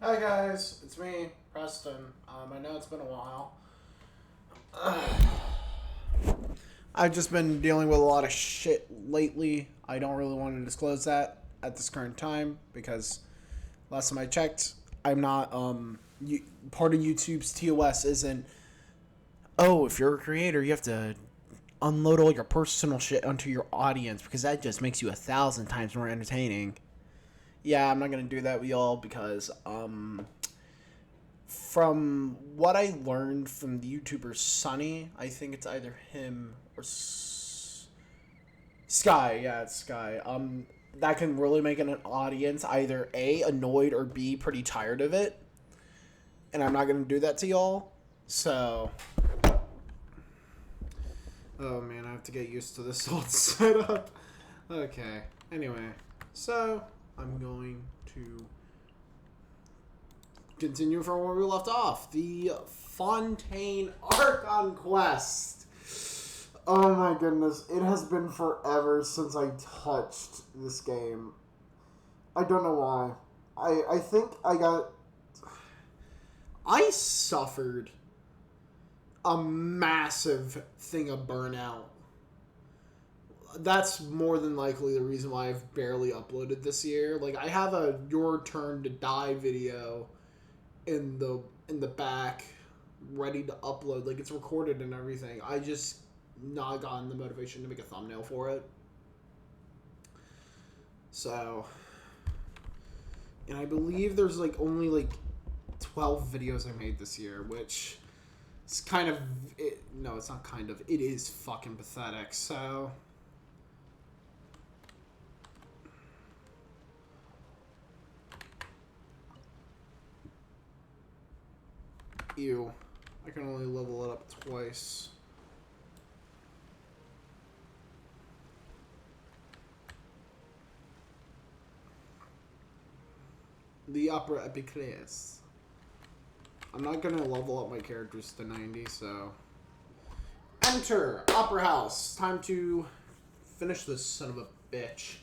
Hi guys, it's me, Preston. I know it's been a while. I've just been dealing with a lot of shit lately. I don't really want to disclose that at this current time because last time I checked, I'm not part of YouTube's TOS isn't, oh, if you're a creator, you have to unload all your personal shit onto your audience because that just makes you 1,000 times more entertaining. Yeah, I'm not gonna do that with y'all because from what I learned from the YouTuber Sunny, I think it's either him or Sky. Yeah, it's Sky. That can really make an audience either A, annoyed, or B, pretty tired of it. And I'm not gonna do that to y'all. So, oh man, I have to get used to this old setup. Okay. Anyway, so I'm going to continue from where we left off. The Fontaine Archon Quest. Oh my goodness. It has been forever since I touched this game. I don't know why. I think I suffered a massive thing of burnout. That's more than likely the reason why I've barely uploaded this year. Like, I have a Your Turn to Die video in the back ready to upload. Like, it's recorded and everything. I just not gotten the motivation to make a thumbnail for it. So, and I believe there's like only like 12 videos I made this year, which is kind of no, it's not kind of, it is fucking pathetic. So ew, I can only level it up twice. The Opera Epicleus. I'm not gonna level up my characters to 90, so enter Opera House. Time to finish this son of a bitch.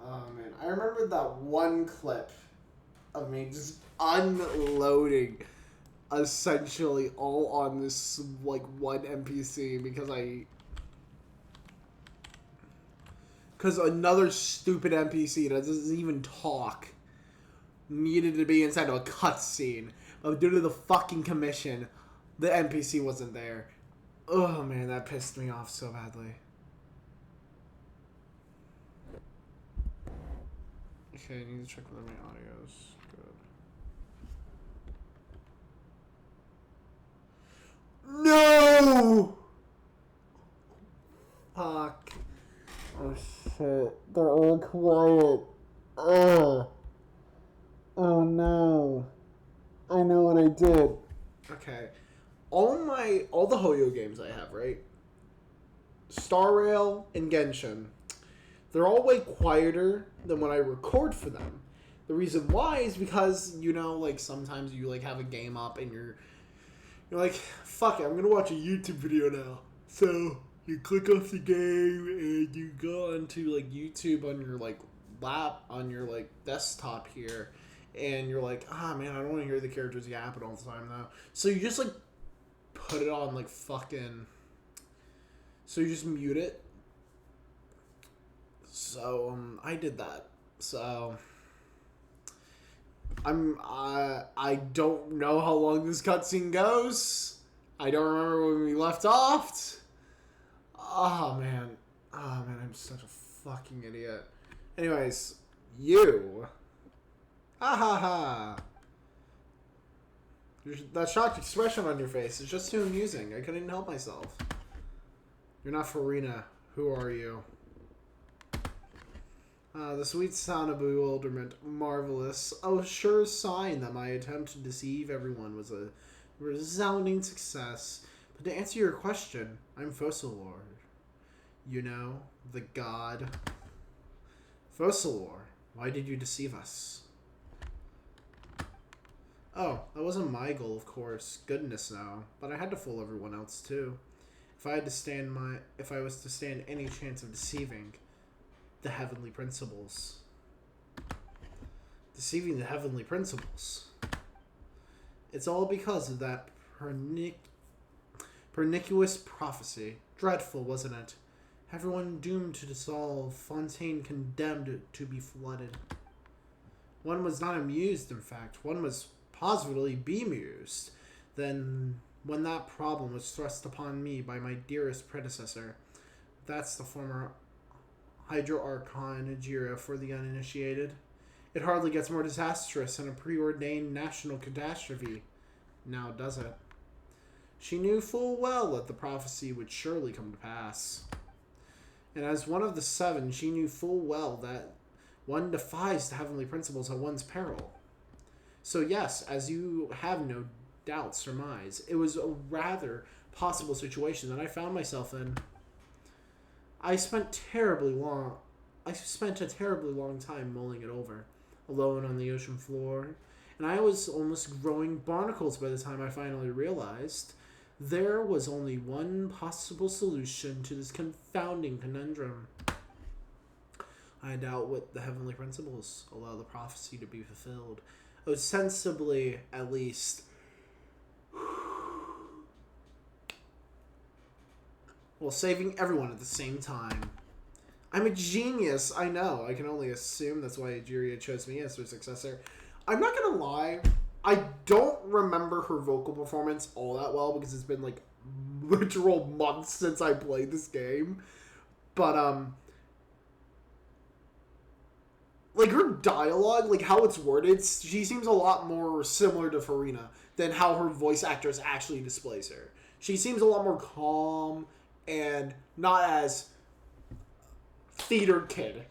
Oh man, I remember that one clip of me just unloading essentially all on this like one NPC because another stupid NPC that doesn't even talk needed to be inside of a cutscene, but due to the fucking commission, the NPC wasn't there. Oh man, that pissed me off so badly. Okay, I need to check whether my audio's good. No! Fuck. Oh shit. They're all quiet. Ugh. Oh no. I know what I did. Okay. All the Hoyo games I have, right? Star Rail and Genshin. They're all way quieter than when I record for them. The reason why is because, you know, like sometimes you like have a game up and you're like, fuck it, I'm gonna watch a YouTube video now. So you click off the game and you go onto like YouTube on your like on your like desktop here, and you're like, man, I don't want to hear the characters yapping all the time though. So you just like put it on like fucking. So you just mute it. So I did that. So I don't know how long this cutscene goes. I don't remember when we left off. Oh man, I'm such a fucking idiot. Anyways, you, ha ha ha. That shocked expression on your face is just too amusing. I couldn't even help myself. You're not Farina. Who are you? The sweet sound of bewilderment. Marvelous. A sure sign that my attempt to deceive everyone was a resounding success. But to answer your question, I'm Fossilor. You know, the god. Fossilor, why did you deceive us? Oh, that wasn't my goal, of course. Goodness no. But I had to fool everyone else too. If I was to stand any chance of the heavenly principles. Deceiving the heavenly principles. It's all because of that pernicious prophecy. Dreadful, wasn't it? Everyone doomed to dissolve, Fontaine condemned to be flooded. One was not amused, in fact. One was positively bemused. Then, when that problem was thrust upon me by my dearest predecessor, that's the former Hydroarchon Agira for the uninitiated. It hardly gets more disastrous than a preordained national catastrophe. Now does it? She knew full well that the prophecy would surely come to pass. And as one of the seven, she knew full well that one defies the heavenly principles at one's peril. So yes, as you have no doubt surmise, it was a rather possible situation that I found myself in. I spent a terribly long time mulling it over, alone on the ocean floor, and I was almost growing barnacles by the time I finally realized there was only one possible solution to this confounding conundrum. I doubt what the heavenly principles allow the prophecy to be fulfilled. Ostensibly, at least. While saving everyone at the same time. I'm a genius, I know. I can only assume that's why Ajiria chose me as her successor. I'm not gonna lie, I don't remember her vocal performance all that well because it's been like literal months since I played this game. But like her dialogue, like how it's worded, she seems a lot more similar to Farina than how her voice actress actually displays her. She seems a lot more calm and not as theater kid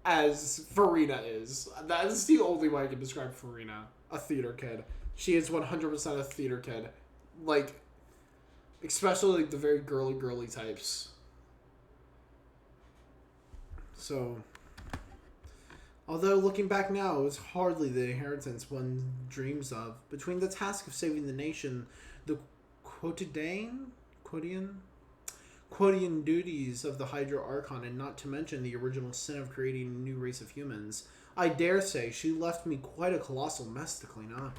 as Farina is. That's the only way I can describe Farina. A theater kid. She is 100% a theater kid. Like, especially like the very girly types. So, although looking back now, it was hardly the inheritance one dreams of. Between the task of saving the nation, the quotidian duties of the Hydroarchon, and not to mention the original sin of creating a new race of humans, I dare say she left me quite a colossal mess to clean up.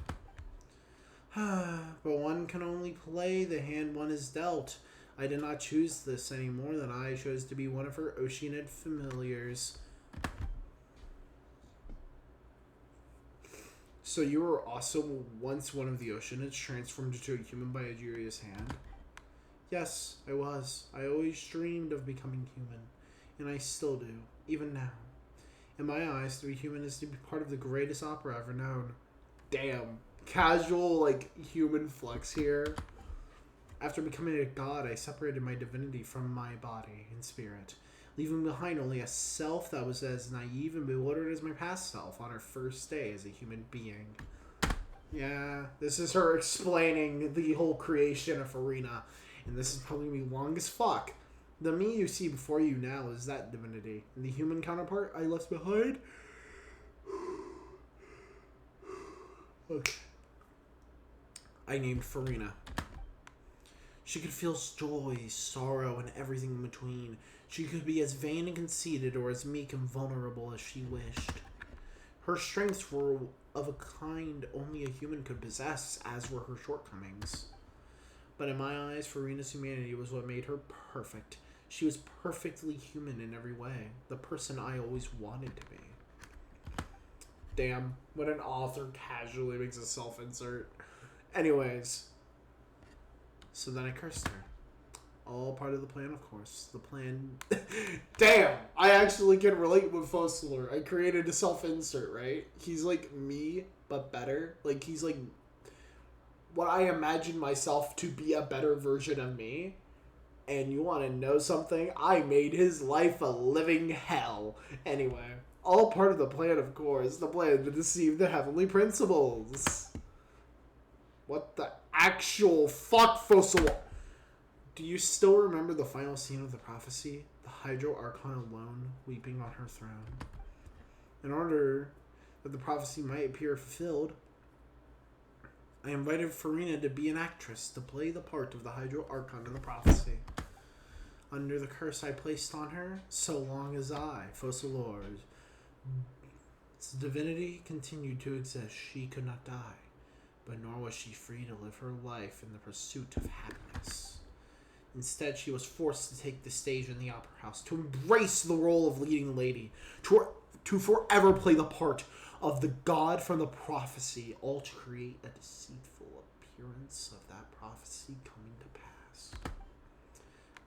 But one can only play the hand one is dealt. I did not choose this any more than I chose to be one of her Oceanid familiars. So you were also once one of the Oceanids transformed into a human by Ajiria's hand? Yes, I was. I always dreamed of becoming human, and I still do, even now. In my eyes, to be human is to be part of the greatest opera ever known. Damn. Casual, like, human flex here. After becoming a god, I separated my divinity from my body and spirit, leaving behind only a self that was as naive and bewildered as my past self on her first day as a human being. Yeah, this is her explaining the whole creation of Arena. And this is probably going to be long as fuck. The me you see before you now is that divinity. And the human counterpart I left behind? Okay. I named Farina. She could feel joy, sorrow, and everything in between. She could be as vain and conceited or as meek and vulnerable as she wished. Her strengths were of a kind only a human could possess, as were her shortcomings. But in my eyes, Farina's humanity was what made her perfect. She was perfectly human in every way. The person I always wanted to be. Damn, when an author casually makes a self-insert. Anyways. So then I cursed her. All part of the plan, of course. The plan... Damn! I actually can relate with Fosler. I created a self-insert, right? He's like me, but better. Like, he's like... what I imagine myself to be a better version of me. And you want to know something? I made his life a living hell. Anyway, all part of the plan, of course. The plan to deceive the heavenly principles. What the actual fuck, Fossil? Do you still remember the final scene of the prophecy? The Hydroarchon alone, weeping on her throne. In order that the prophecy might appear fulfilled, I invited Farina to be an actress to play the part of the Hydro Archon in the prophecy. Under the curse I placed on her, so long as I, Focalors, divinity continued to exist, she could not die, but nor was she free to live her life in the pursuit of happiness. Instead, she was forced to take the stage in the opera house, to embrace the role of leading lady, to forever play the part of the god from the prophecy, all to create a deceitful appearance of that prophecy coming to pass.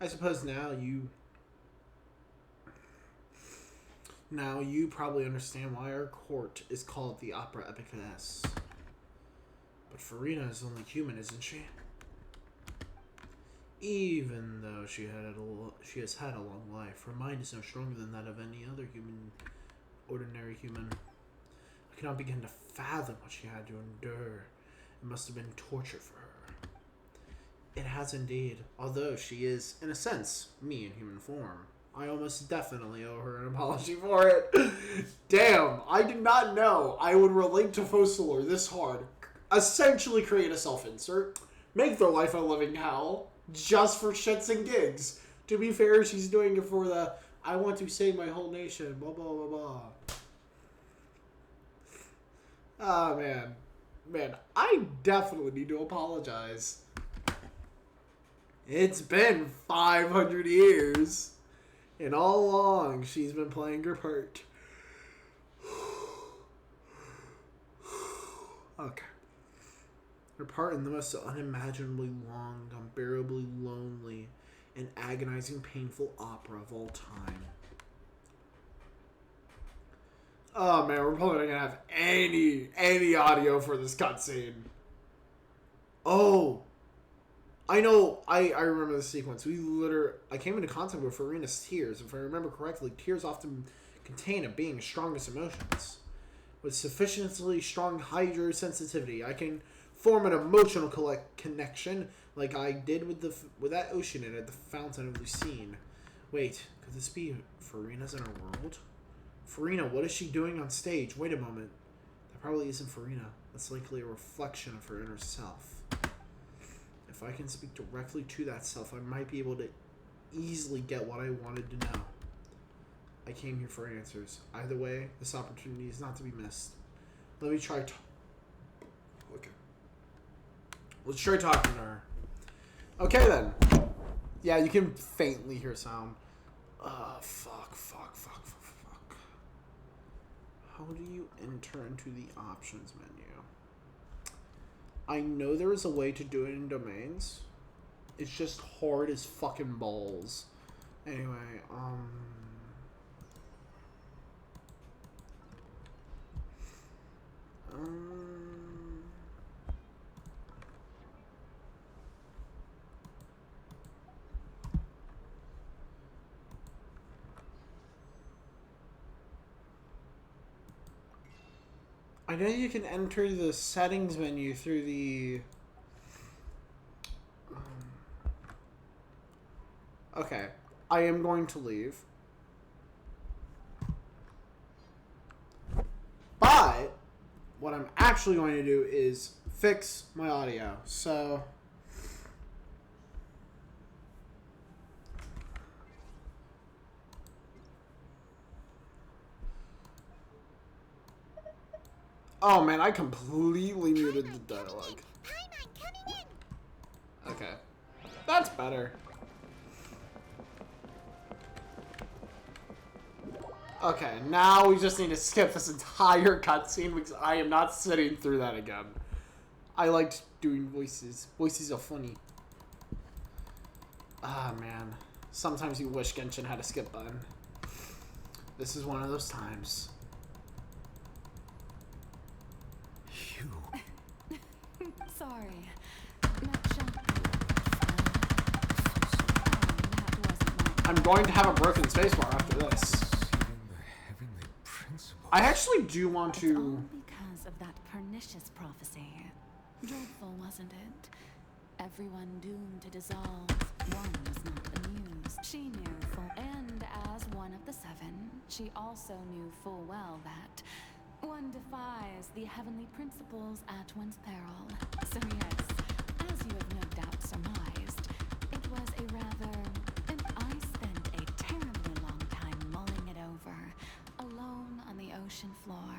I suppose now you probably understand why our court is called the Opera Epicness. But Farina is only human, isn't she? Even though she has had a long life, her mind is no stronger than that of any other ordinary human. I cannot begin to fathom what she had to endure. It must have been torture for her. It has indeed, although she is, in a sense, me in human form. I almost definitely owe her an apology for it. Damn, I did not know I would relate to Focalor this hard. Essentially create a self-insert, make their life a living hell, just for shits and gigs. To be fair, she's doing it for the, I want to save my whole nation, blah, blah, blah, blah. Ah, man. Man, I definitely need to apologize. It's been 500 years. And all along, she's been playing her part. Okay. Her part in the most unimaginably long, unbearably lonely, and agonizing, painful opera of all time. Oh man, we're probably not gonna have any audio for this cutscene. Oh, I know. I remember the sequence. I came into contact with Farina's tears. If I remember correctly, tears often contain a being's strongest emotions. With sufficiently strong hydrosensitivity, I can form an emotional connection like I did with that ocean at the fountain of Lucine. Wait, could this be Farina's inner world? Farina, what is she doing on stage? Wait a moment. That probably isn't Farina. That's likely a reflection of her inner self. If I can speak directly to that self, I might be able to easily get what I wanted to know. I came here for answers. Either way, this opportunity is not to be missed. Let me try okay. Let's try talking to her. Okay then. Yeah, you can faintly hear sound. Fuck. How do you enter into the options menu? I know there is a way to do it in domains. It's just hard as fucking balls. Anyway, I know you can enter the settings menu through the... Okay, I am going to leave. But what I'm actually going to do is fix my audio. So... Oh man, I completely muted the dialogue. Okay. That's better. Okay, now we just need to skip this entire cutscene because I am not sitting through that again. I liked doing voices. Voices are funny. Ah, man. Sometimes you wish Genshin had a skip button. This is one of those times. Sorry. I'm going to have a broken spacebar after this. I actually do want to... It's all because of that pernicious prophecy. Dreadful, wasn't it? Everyone doomed to dissolve. One was not amused. She knew full, and as one of the seven, she also knew full well that One defies the heavenly principles at one's peril. So yes, as you have no doubt surmised, it was a rather... and I spent a terribly long time mulling it over, alone on the ocean floor.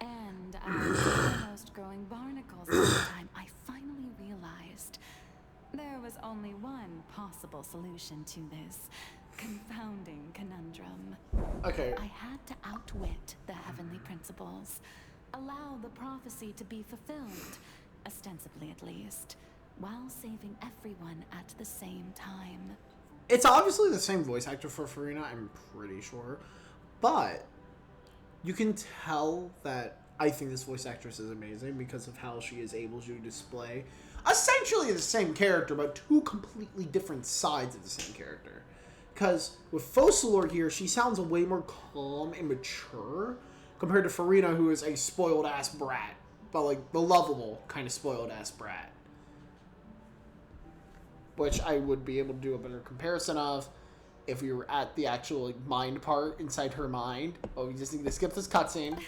And I was almost growing barnacles by the time I finally realized there was only one possible solution to this confounding conundrum. Okay. I had to outwit the heavenly principles, allow the prophecy to be fulfilled, ostensibly at least, while saving everyone at the same time. It's obviously the same voice actor for Farina, I'm pretty sure. But you can tell that I think this voice actress is amazing because of how she is able to display essentially the same character, but two completely different sides of the same character. Because with Focalor here, she sounds way more calm and mature compared to Farina, who is a spoiled-ass brat. But, like, the lovable kind of spoiled-ass brat. Which I would be able to do a better comparison of if we were at the actual, like, mind part inside her mind. Oh, we just need to skip this cutscene.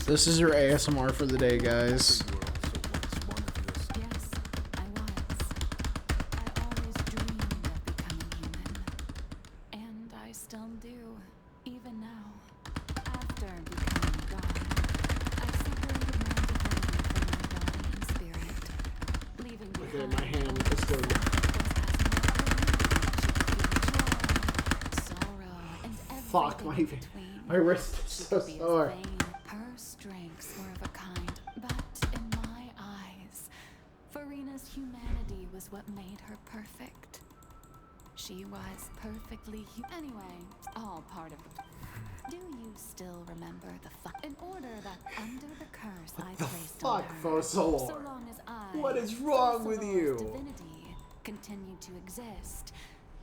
This is your ASMR for the day, guys. Yes, I was. I always dreamed of becoming human. And I still do, even now. After becoming God, I separated my divinity from my body and spirit, leaving behind my hand is going. Sorrow and Fuck, everything my wrist is so sore. Her strengths were of a kind, but in my eyes, Farina's humanity was what made her perfect. She was perfectly anyway, all part of it. Do you still remember the in order that under the curse I placed on her, Focalor? so long as I, What is wrong with you? divinity continued to exist,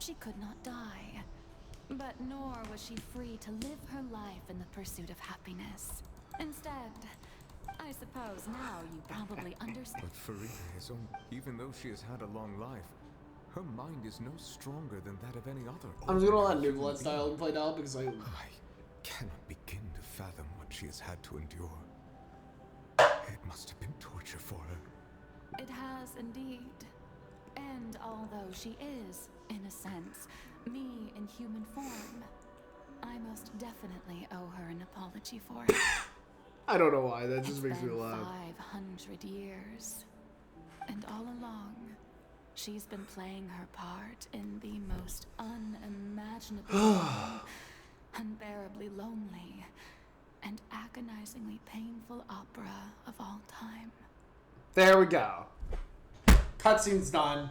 she could not die. But nor was she free to live her life in the pursuit of happiness. Instead, I suppose now you probably understand. But Farina is even though she has had a long life, her mind is no stronger than that of any other. I'm just gonna let New Blood style play now because I cannot begin to fathom what she has had to endure. It must have been torture for her. It has indeed. And although she is, in a sense, me in human form, I most definitely owe her an apology for it. I don't know why, that just makes me laugh. 500 years. And all along, she's been playing her part in the most unimaginable, unbearably lonely, and agonizingly painful opera of all time. There we go. Cutscene's done.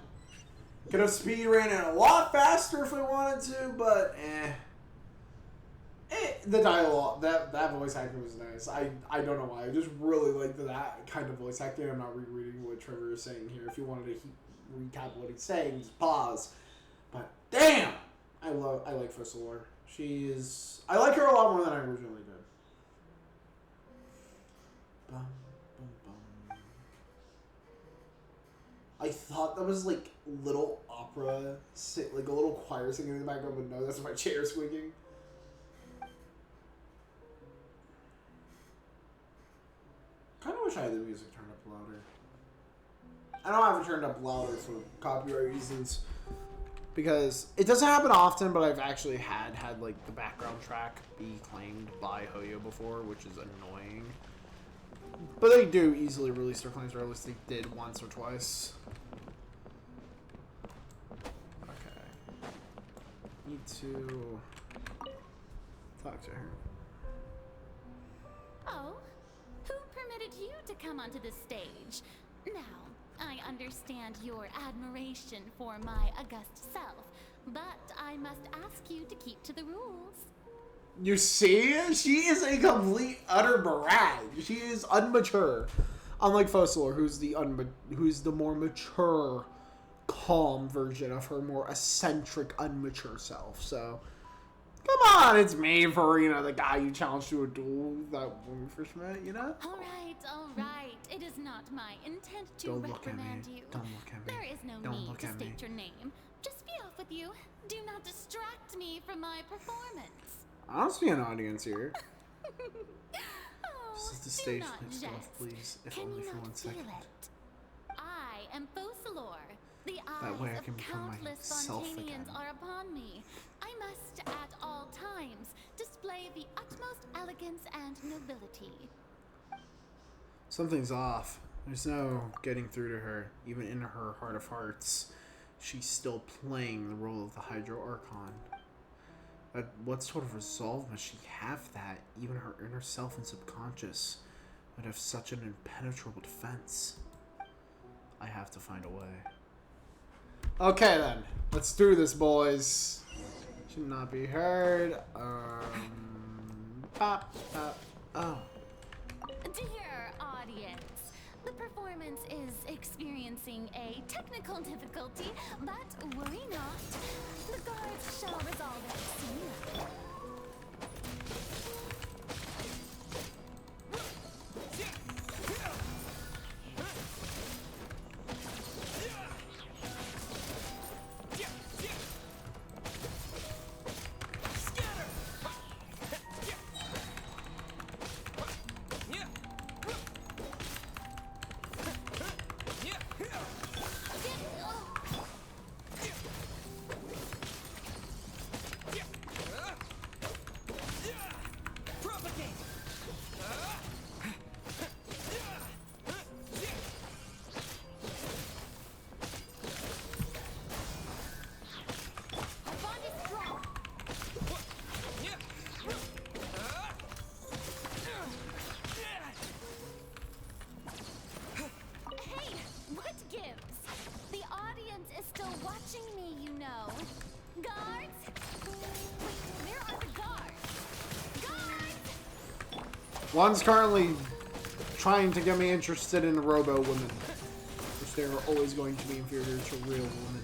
Could have speed ran it a lot faster if we wanted to, but the dialogue, that voice acting was nice. I don't know why. I just really like that kind of voice acting. I'm not rereading what Trevor is saying here. If you wanted to recap what he's saying, just pause. But damn, I like Focalor. I like her a lot more than I originally did. Bum, bum, bum. I thought that was like little opera, like a little choir singing in the background, but no, that's my chair squeaking. Kind of wish I had the music turned up louder. I don't have it turned up louder for copyright reasons, because it doesn't happen often, but I've actually had like the background track be claimed by Hoyo before, which is annoying. But they do easily release their claims, or at least they did once or twice. Okay. Need to talk to her. Oh, who permitted you to come onto the stage? Now, I understand your admiration for my august self, but I must ask you to keep to the rules. You see? She is a complete, utter brat. She is unmature. Unlike Focalor, who's the more mature, calm version of her more eccentric, unmature self. So, Come on, it's me, Farina, the guy you challenged to a duel that when we first met, you know? All right. It is not my intent to Don't look at me. reprimand you. Don't look at me. There is no Don't need look to at me. state your name. Just be off with you. Do not distract me from my performance. I don't see an audience here. Oh, This is the do stage not next jest. off, please, if Can only you for not 1 feel second. it? I am Focalor. The That way I eyes can of become countless myself Spontanians again. are upon me. I must, at all times, display the utmost elegance and nobility. Something's off. There's no getting through to her. Even in her heart of hearts, she's still playing the role of the Hydro Archon. But what sort of resolve must she have that even her inner self and subconscious would have such an impenetrable defense? I have to find a way. Okay then, let's do this, boys. Should not be heard. Pop. Oh. Dear audience, the performance is experiencing a technical difficulty, but worry not. The guards shall resolve it soon. One's currently trying to get me interested in robo women, which they are always going to be inferior to real women.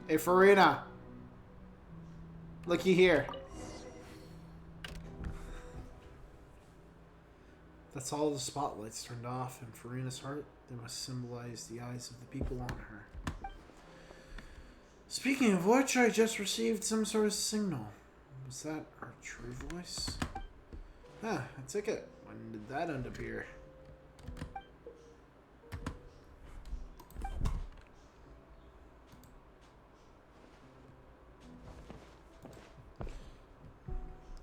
Hey, Farina. Looky here. That's all the spotlights turned off, and Farina's heart, they must symbolize the eyes of the people on her. Speaking of which, I just received some sort of signal. Was that our true voice? Ah, a ticket. When did that end up here?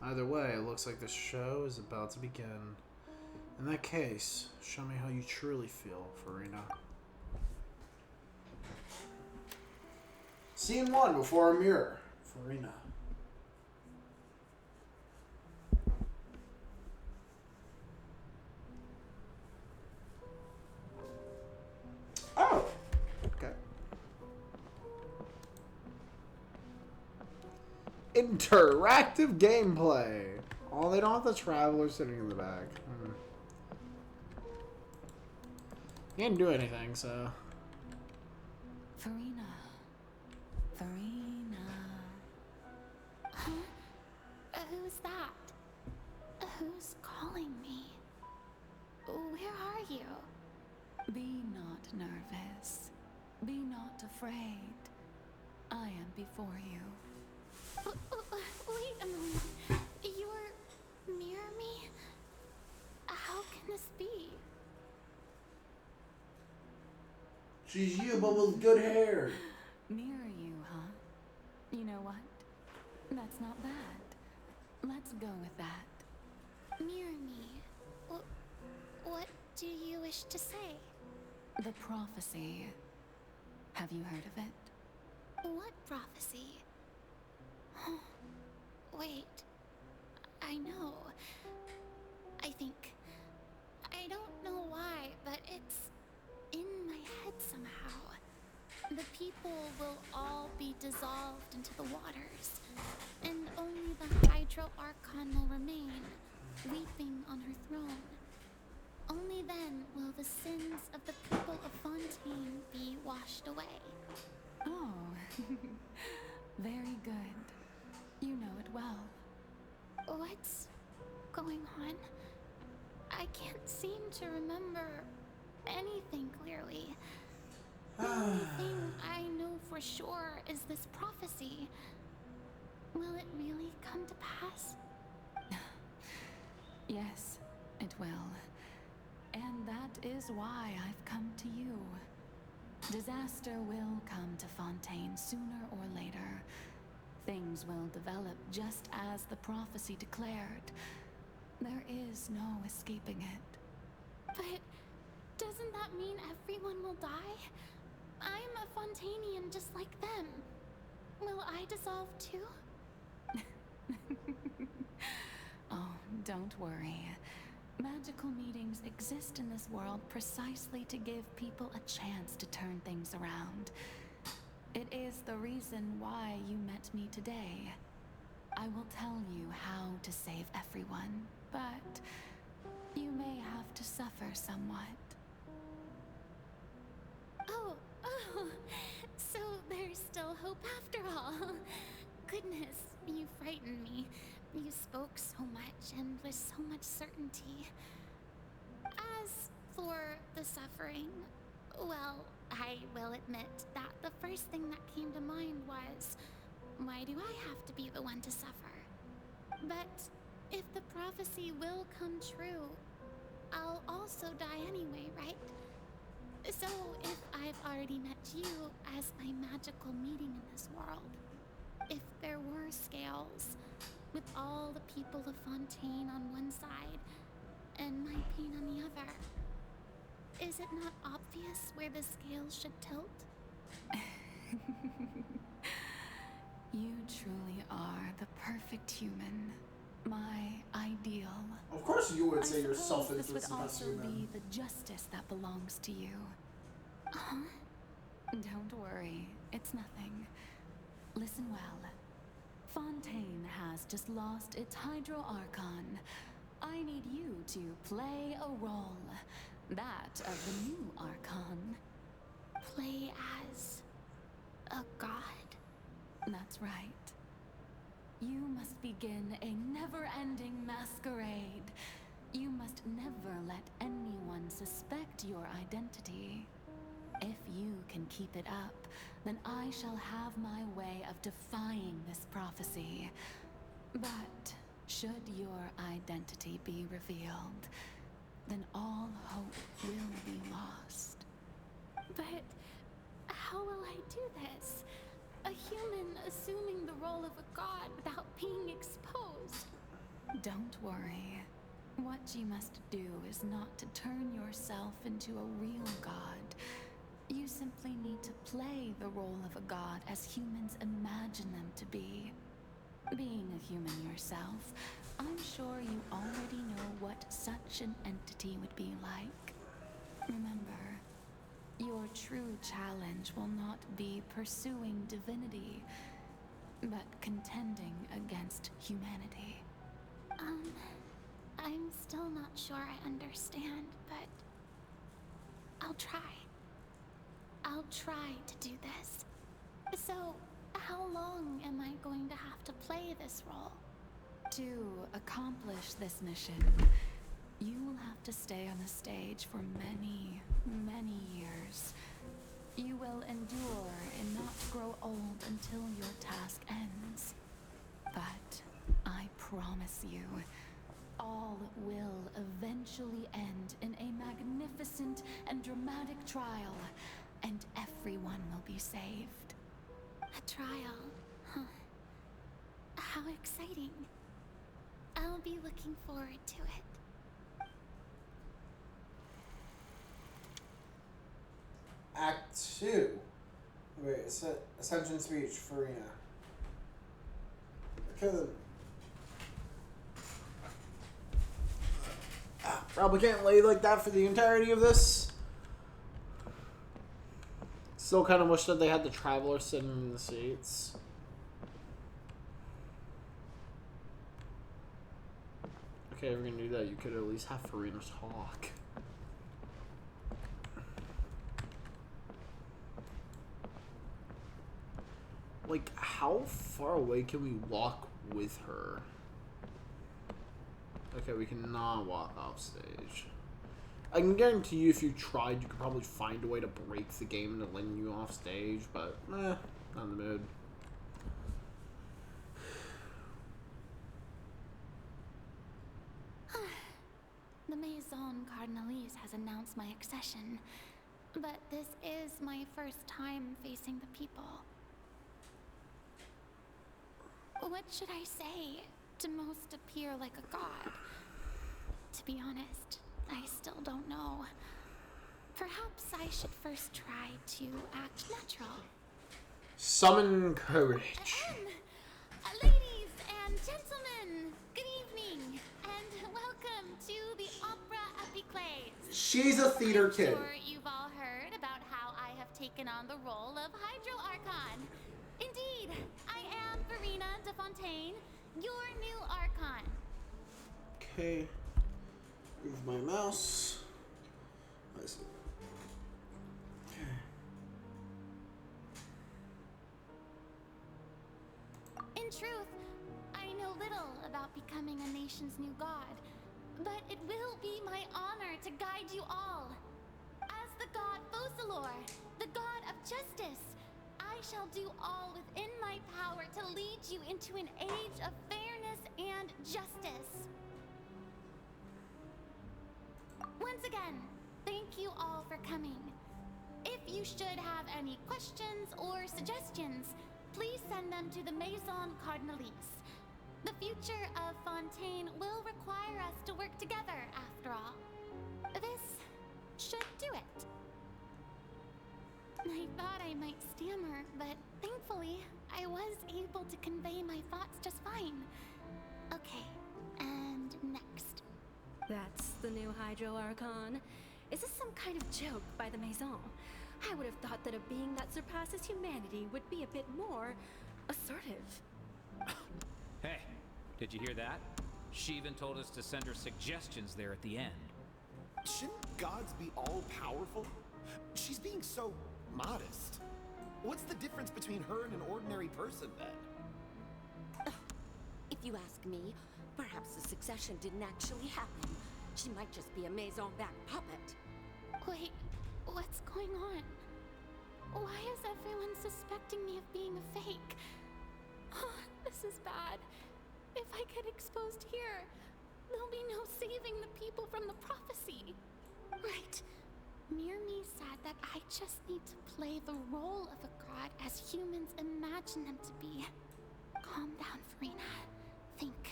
Either way, it looks like the show is about to begin. In that case, show me how you truly feel, Farina. Scene 1, before a mirror. Farina. Oh! Okay. Interactive gameplay. Oh, they don't have the traveler sitting in the back. You didn't do anything, so. Farina. Huh? Who's that? Who's calling me? Where are you? Be not nervous. Be not afraid. I am before you. Wait a moment. You're near me? How can this be? She's you, but with good hair. Near you, huh? You know what? That's not bad. Let's go with that. Mirror me. What do you wish to say? The prophecy. Have you heard of it? What prophecy? Wait. I know. I think. I don't know why, but it's in my head somehow. The people will all be dissolved into the waters, and only the Hydro Archon will remain, weeping on her throne. Only then will the sins of the people of Fontaine be washed away. Oh, very good. You know it well. What's going on? I can't seem to remember anything clearly. The only thing I know for sure is this prophecy. Will it really come to pass? Yes, it will. And that is why I've come to you. Disaster will come to Fontaine sooner or later. Things will develop just as the prophecy declared. There is no escaping it. But doesn't that mean everyone will die? I'm a Fontainian just like them. Will I dissolve too? Oh, don't worry. Magical meetings exist in this world precisely to give people a chance to turn things around. It is the reason why you met me today. I will tell you how to save everyone, but you may have to suffer somewhat. Oh, so there's still hope after all. Goodness, you frightened me. You spoke so much and with so much certainty. As for the suffering, well, I will admit that the first thing that came to mind was, why do I have to be the one to suffer? But if the prophecy will come true, I'll also die anyway, right? So if I've already met you as my magical meeting in this world, if there were scales, with all the people of Fontaine on one side and my pain on the other, is it not obvious where the scales should tilt? You truly are the perfect human. My ideal. Of course you would say I yourself suppose is this would the best also human. be the justice that belongs to you. Don't worry, it's nothing. Listen well. Fontaine has just lost its Hydro Archon. I need you to play a role. That of the new Archon. Play as a god? That's right. You must begin a never-ending masquerade. You must never let anyone suspect your identity. If you can keep it up, then I shall have my way of defying this prophecy. But should your identity be revealed, then all hope will be lost. But how will I do this? A human assuming the role of a god without being exposed. Don't worry. What you must do is not to turn yourself into a real god. You simply need to play the role of a god as humans imagine them to be. Being a human yourself, I'm sure you already know what such an entity would be like. Remember, your true challenge will not be pursuing divinity, but contending against humanity. I'm still not sure I understand, but I'll try. I'll try to do this. So, how long am I going to have to play this role? To accomplish this mission, you will have to stay on the stage for many, many years. You will endure and not grow old until your task ends. But I promise you, all will eventually end in a magnificent and dramatic trial, and everyone will be saved. A trial, huh? How exciting. I'll be looking forward to it. Act 2. Wait, Ascension speech, Farina. Okay then. Probably can't lay like that for the entirety of this. Still kind of wish that they had the Traveler sitting in the seats. Okay, if we're gonna do that, you could at least have Farina talk. Like, how far away can we walk with her? Okay, we cannot walk off stage. I can guarantee you if you tried, you could probably find a way to break the game into letting you off stage, but not in the mood. The Maison Cardinalise has announced my accession, but this is my first time facing the people. What should I say to most appear like a god? To be honest, I still don't know. Perhaps I should first try to act natural. Summon courage. Ladies and gentlemen, good evening, and welcome to the Opera Epiclese. She's a theater kid. I'm sure you've all heard about how I have taken on the role of Hydro Archon. Indeed, I am Farina de Fontaine, your new Archon. Okay. Move my mouse. I see. Okay. In truth, I know little about becoming a nation's new god, but it will be my honor to guide you all. As the god Focalor, the god of justice, I shall do all within my power to lead you into an age of fairness and justice. Once again, thank you all for coming. If you should have any questions or suggestions, please send them to the Maison Cardinalise. The future of Fontaine will require us to work together, after all. This should do it. I thought I might stammer, but thankfully, I was able to convey my thoughts just fine. Okay, and next. That's the new Hydro Archon. Is this some kind of joke by the Maison? I would have thought that a being that surpasses humanity would be a bit more assertive. Hey, did you hear that? She even told us to send her suggestions there at the end. Shouldn't gods be all-powerful? She's being so modest. What's the difference between her and an ordinary person, then? If you ask me, perhaps the succession didn't actually happen. She might just be a Maison-backed puppet. Wait, what's going on? Why is everyone suspecting me of being a fake? Oh, this is bad. If I get exposed here, there'll be no saving the people from the prophecy. Right. Mirmi said that I just need to play the role of a god as humans imagine them to be. Calm down, Farina. Think.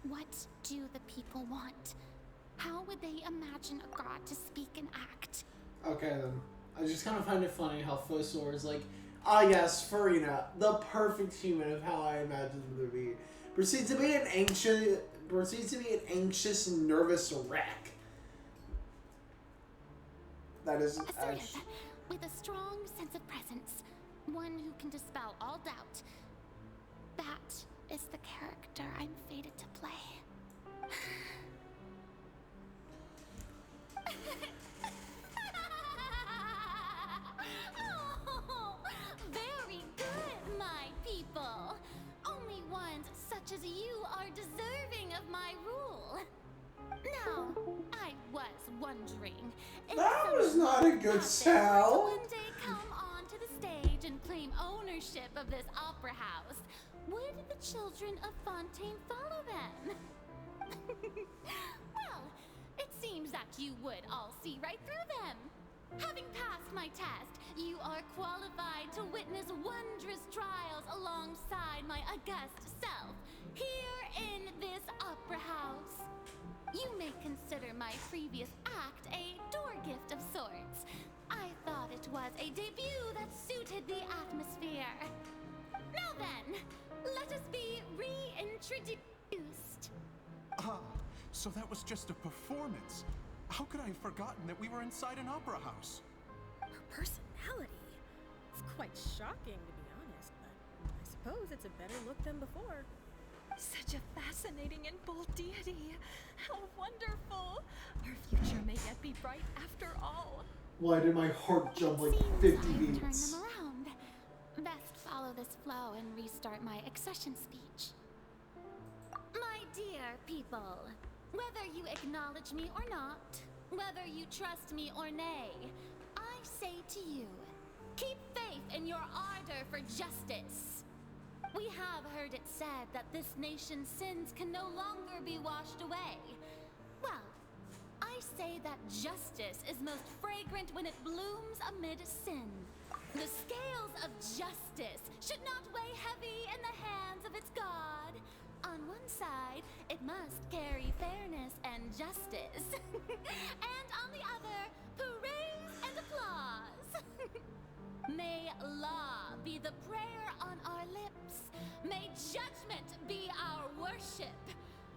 What do the people want? How would they imagine a god to speak and act? Okay then. I just kind of find it funny how Focalor is like, ah yes, Farina, the perfect human of how I imagined them to be. Proceeds to be an anxious, nervous wreck. That is assertive, with a strong sense of presence, one who can dispel all doubt. That is the character I'm fated to play. Oh, very good, my people. Only ones such as you are deserving of my rule. Now, I was wondering if that was not a good sound. one day come onto the stage and claim ownership of this opera house, would the children of Fontaine follow them? Well, it seems that you would all see right through them. Having passed my test, you are qualified to witness wondrous trials alongside my august self, here in this opera house. You may consider my previous act a door gift of sorts. I thought it was a debut that suited the atmosphere. Now then, let us be reintroduced. Ah, so that was just a performance. How could I have forgotten that we were inside an opera house? Her personality. It's quite shocking, to be honest, but I suppose it's a better look than before. Such a fascinating and bold deity. How wonderful. Our future may yet be bright after all. Why did my heart jump like Seems 50 I've beats? turned them around. Best follow this flow and restart my accession speech. My dear people, whether you acknowledge me or not, whether you trust me or nay, I say to you, keep faith in your ardor for justice. We have heard it said that this nation's sins can no longer be washed away. Well, I say that justice is most fragrant when it blooms amid sin. The scales of justice should not weigh heavy in the hands of its God. On one side, it must carry fairness and justice. And on the other, praise and applause. May law be the prayer on our lips. May judgment be our worship.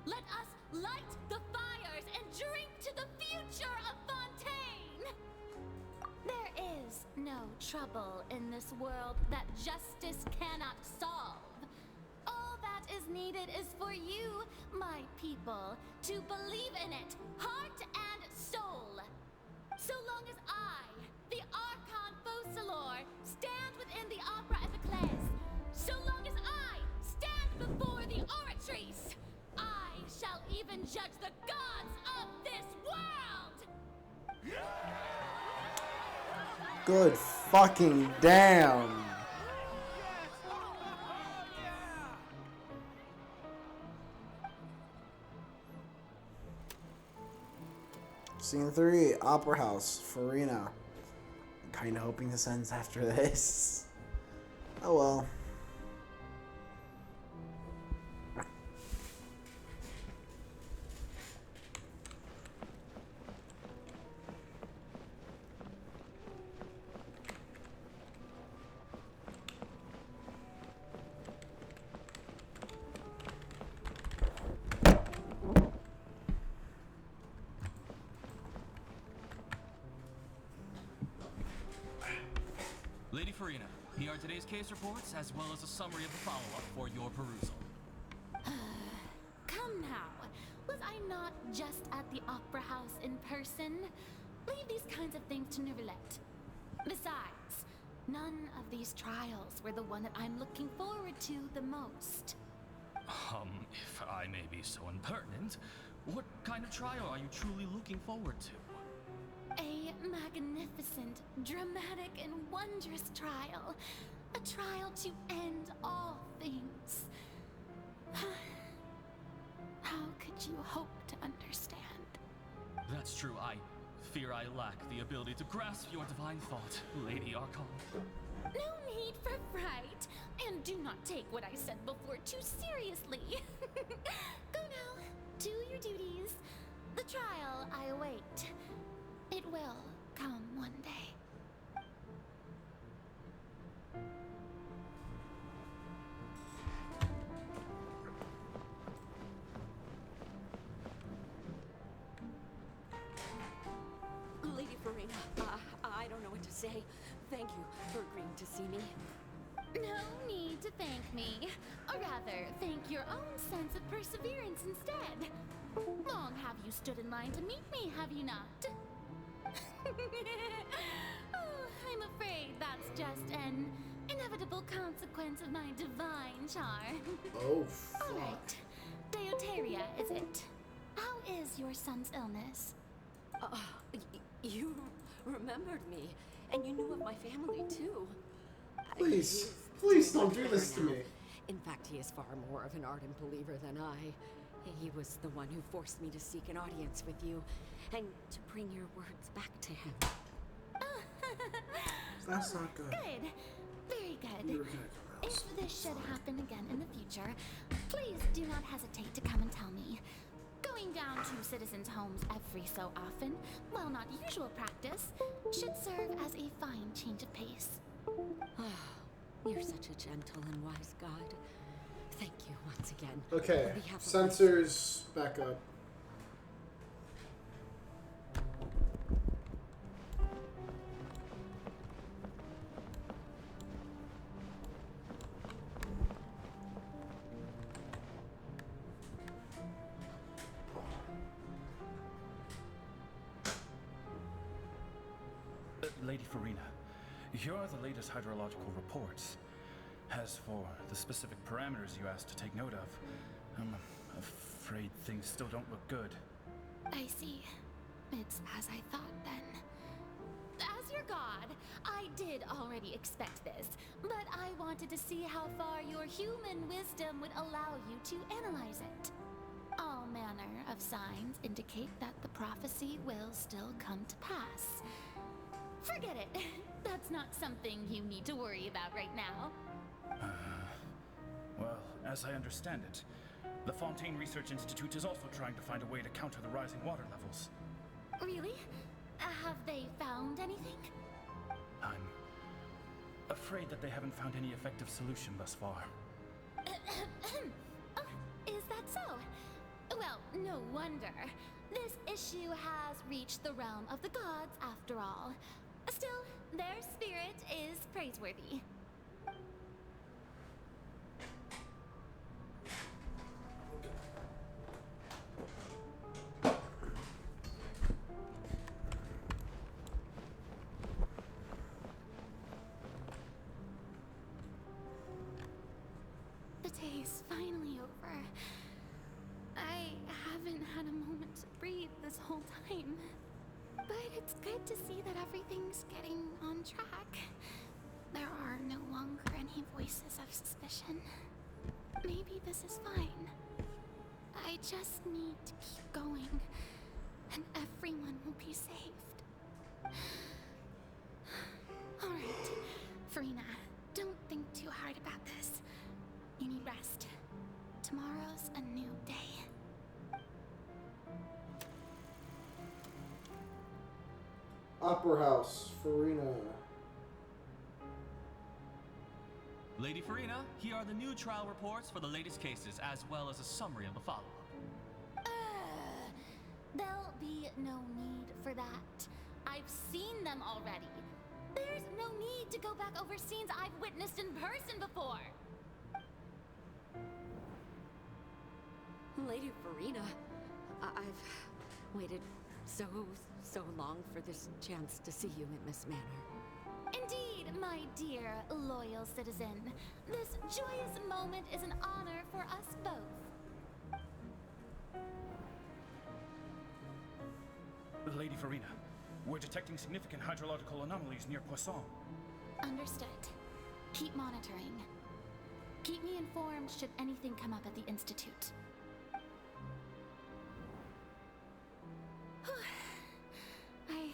Let us light the fires and drink to the future of Fontaine. There is no trouble in this world that justice cannot solve. All that is needed is for you, my people, to believe in it, heart and soul. So long as I, the Archon Focalor, stand within the Opera Epiclese, so long as I stand before the oratrice, I shall even judge the gods of this world! Good fucking damn. Scene 3, Opera House, Farina. I'm kinda hoping this ends after this. Oh well. Lady Farina, here are today's case reports, as well as a summary of the follow-up for your perusal. Come now, was I not just at the Opera House in person? Leave these kinds of things to Neuvillette. Besides, none of these trials were the one that I'm looking forward to the most. If I may be so impertinent, what kind of trial are you truly looking forward to? A magnificent, dramatic, and wondrous trial. A trial to end all things. How could you hope to understand? That's true. I fear I lack the ability to grasp your divine thought, Lady Archon. No need for fright, and do not take what I said before too seriously. Go now, do your duties. The trial I await. It will come one day. Lady Farina, I don't know what to say. Thank you for agreeing to see me. No need to thank me. Or rather, thank your own sense of perseverance instead. Long have you stood in line to meet me, have you not? Oh, I'm afraid that's just an inevitable consequence of my divine charm. Oh, fuck. All right. Deoteria, is it? How is your son's illness? You remembered me, and you knew of my family, too. Please, please don't do this to me. In fact, he is far more of an ardent believer than I. He was the one who forced me to seek an audience with you, and to bring your words back to him. That's not good. Good. Very good. You were gonna go else. If this should happen again in the future, please do not hesitate to come and tell me. Going down to citizens' homes every so often, while not usual practice, should serve as a fine change of pace. You're such a gentle and wise god. Thank you once again. Okay, On behalf of sensors back up. Lady Farina, here are the latest hydrological reports. As for the specific parameters you asked to take note of, I'm afraid things still don't look good. I see. It's as I thought then. As your god, I did already expect this, but I wanted to see how far your human wisdom would allow you to analyze it. All manner of signs indicate that the prophecy will still come to pass. Forget it. That's not something you need to worry about right now. Well, as I understand it, the Fontaine Research Institute is also trying to find a way to counter the rising water levels. Really? Have they found anything? I'm afraid that they haven't found any effective solution thus far. Oh, is that so? Well, no wonder. This issue has reached the realm of the gods after all. Still, their spirit is praiseworthy. The day is finally over. I haven't had a moment to breathe this whole time. But it's good to see that everything's getting on track. There are no longer any voices of suspicion. Maybe this is fine. I just need to keep going, and everyone will be saved. Alright, Farina, don't think too hard about this. You need rest. Tomorrow's a new day. Opera House, Farina. Lady Farina, here are the new trial reports for the latest cases, as well as a summary of the follow-up. There'll be no need for that. I've seen them already. There's no need to go back over scenes I've witnessed in person before. Lady Farina, I've waited so long for this chance to see you in this manner. Indeed, my dear loyal citizen. This joyous moment is an honor for us both. Lady Farina, we're detecting significant hydrological anomalies near Poisson. Understood. Keep monitoring. Keep me informed should anything come up at the Institute. I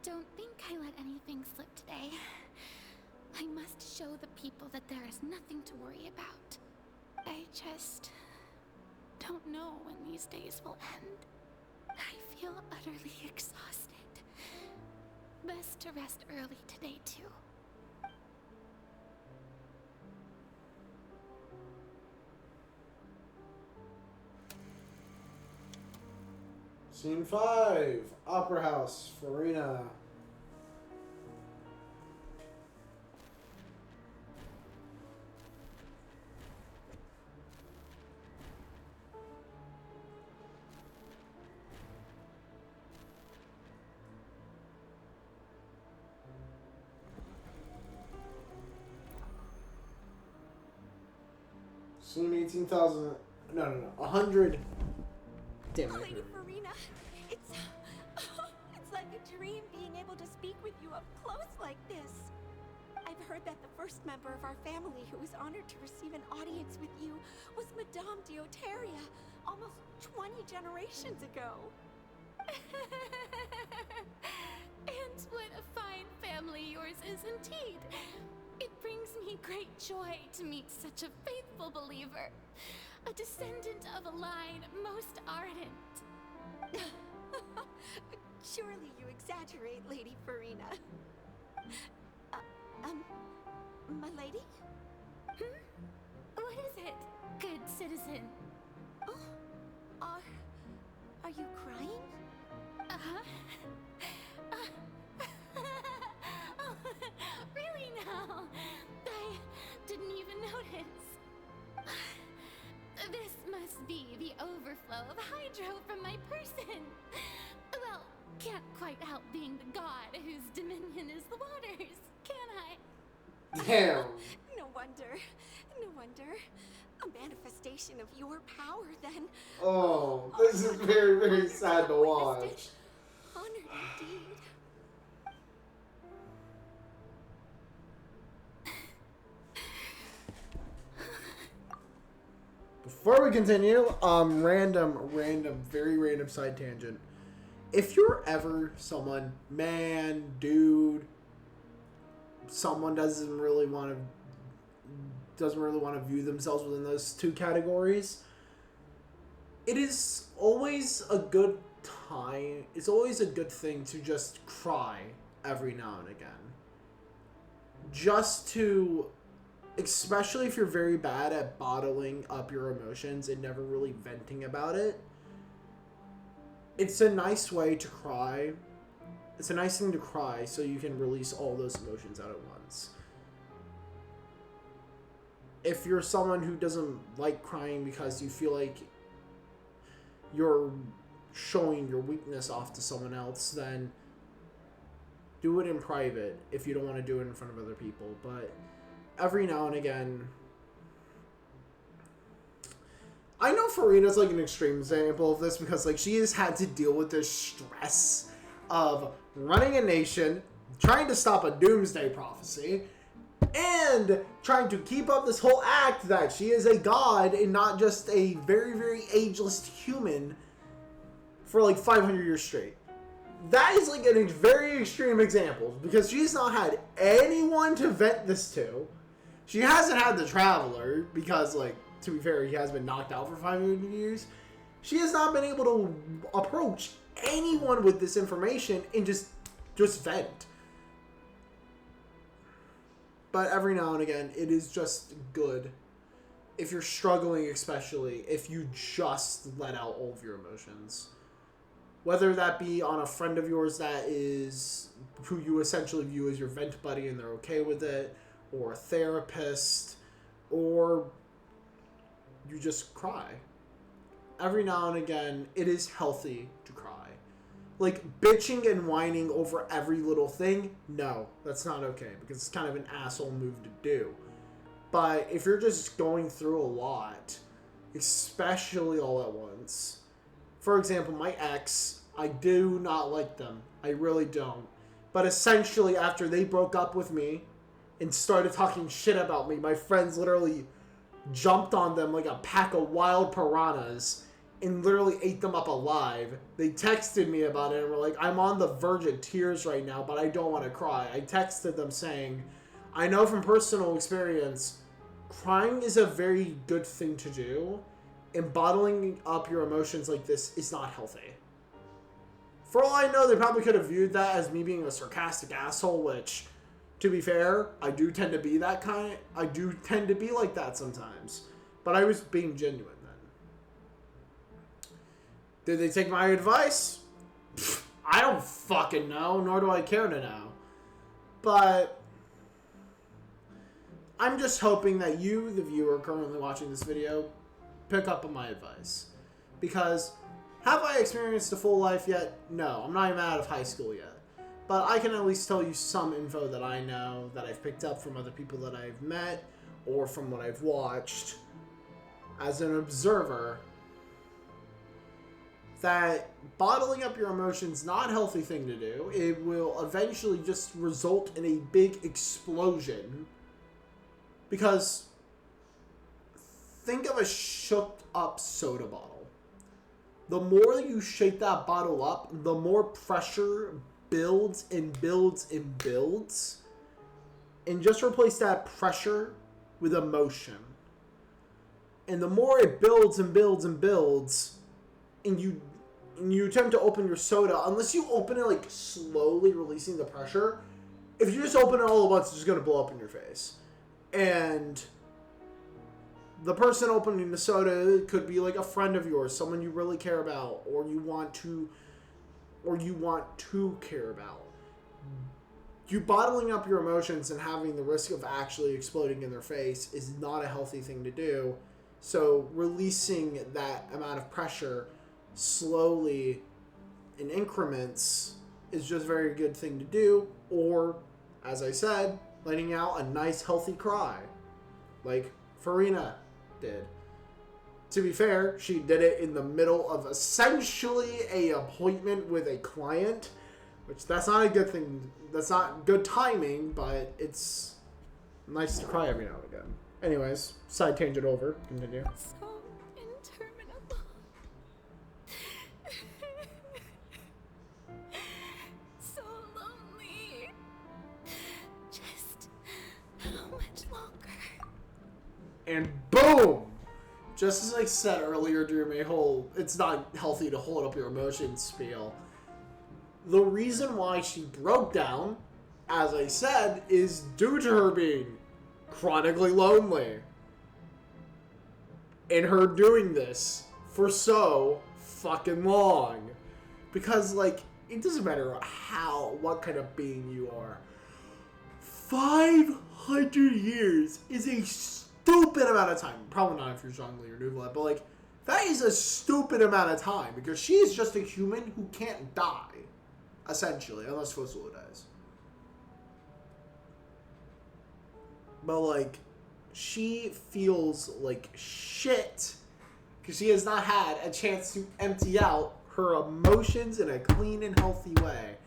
don't think I let anything slip today. I must show the people that there is nothing to worry about. I just don't know when these days will end. I feel utterly exhausted. Best to rest early today, too. Scene 5, Opera House, Farina. Scene 18,000. No, 100. Damn it. Lady Farina, it's like a dream being able to speak with you up close like this. I've heard that the first member of our family who was honored to receive an audience with you was Madame Deoteria, almost 20 generations ago. And And what a fine family yours is indeed. It brings me great joy to meet such a faithful believer, a descendant of a line most ardent. Surely you exaggerate, Lady Farina. My lady? What is it, good citizen? Oh, are you crying? Uh-huh. Oh, really now? I didn't even notice. This must be the overflow of hydro from my person. Well, can't quite help being the god whose dominion is the waters, can I? Damn. No wonder. No wonder. A manifestation of your power, then. Oh, this is very, very sad to watch. Honored indeed. Before we continue, very random side tangent. If you're ever someone, man, dude, someone doesn't really want to view themselves within those two categories, it is always a good time. It's always a good thing to just cry every now and again. Just to, especially if you're very bad at bottling up your emotions and never really venting about it, it's a nice way to cry. It's a nice thing to cry so you can release all those emotions out at once. If you're someone who doesn't like crying because you feel like you're showing your weakness off to someone else, then do it in private if you don't want to do it in front of other people. But every now and again, I know Farina's like an extreme example of this because like she has had to deal with this stress of running a nation, trying to stop a doomsday prophecy, and trying to keep up this whole act that she is a god and not just a very, very ageless human for like 500 years straight. That is like a very extreme example because she's not had anyone to vent this to. She hasn't had the Traveler because, like, to be fair, he has been knocked out for 500 years. She has not been able to approach anyone with this information and just vent. But every now and again, it is just good. If you're struggling, especially, if you just let out all of your emotions. Whether that be on a friend of yours that is, who you essentially view as your vent buddy and they're okay with it, or a therapist, or you just cry. Every now and again, it is healthy to cry. Like, bitching and whining over every little thing, no, that's not okay, because it's kind of an asshole move to do. But if you're just going through a lot, especially all at once, for example, my ex, I do not like them. I really don't. But essentially, after they broke up with me and started talking shit about me, my friends literally jumped on them like a pack of wild piranhas and literally ate them up alive. They texted me about it and were like, I'm on the verge of tears right now, but I don't want to cry. I texted them saying, I know from personal experience, crying is a very good thing to do, and bottling up your emotions like this is not healthy. For all I know, they probably could have viewed that as me being a sarcastic asshole, which, to be fair, I do tend to be that kind. I do tend to be like that sometimes. But I was being genuine then. Did they take my advice? I don't fucking know, nor do I care to know. But I'm just hoping that you, the viewer currently watching this video, pick up on my advice. Because, have I experienced a full life yet? No, I'm not even out of high school yet. But I can at least tell you some info that I know, that I've picked up from other people that I've met, or from what I've watched, as an observer, that bottling up your emotions not a healthy thing to do. It will eventually just result in a big explosion. Because think of a shook up soda bottle. The more you shake that bottle up, the more pressure builds and builds and builds, and just replace that pressure with emotion. And the more it builds and builds and builds, and you attempt to open your soda, unless you open it like slowly releasing the pressure, if you just open it all at once, it's just going to blow up in your face. And the person opening the soda could be like a friend of yours, someone you really care about, or you want to care about. You bottling up your emotions and having the risk of actually exploding in their face is not a healthy thing to do. So releasing that amount of pressure slowly in increments is just a very good thing to do. Or, as I said, letting out a nice healthy cry, like Farina did. To be fair, she did it in the middle of essentially an appointment with a client, which that's not a good thing. That's not good timing, but it's nice to cry every now and again. Anyways, side tangent over. Continue. So interminable. So lonely. Just how much longer? And boom! Just as I said earlier during my whole it's not healthy to hold up your emotions spiel, the reason why she broke down, as I said, is due to her being chronically lonely. And her doing this for so fucking long. Because, like, it doesn't matter what kind of being you are. 500 years is a stupid amount of time. Probably not if you're Zhongli or Nuvla, but, like, that is a stupid amount of time. Because she is just a human who can't die. Essentially, unless Fusula dies. But, like, she feels like shit because she has not had a chance to empty out her emotions in a clean and healthy way.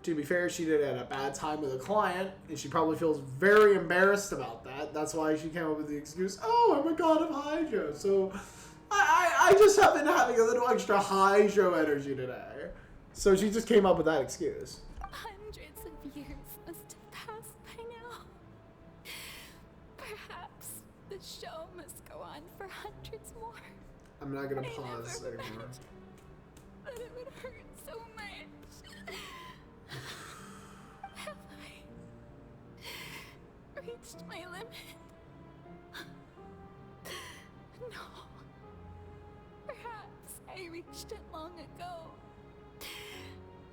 To be fair, she did it at a bad time with a client, and she probably feels very embarrassed about that. That's why she came up with the excuse, oh, I'm a god of Hydro, so I just have been having a little extra Hydro energy today. So she just came up with that excuse. Hundreds of years must have passed by now. Perhaps the show must go on for hundreds more. I'm not gonna pause anymore. But it would hurt so much. Have I reached my limit? No. Perhaps I reached it long ago.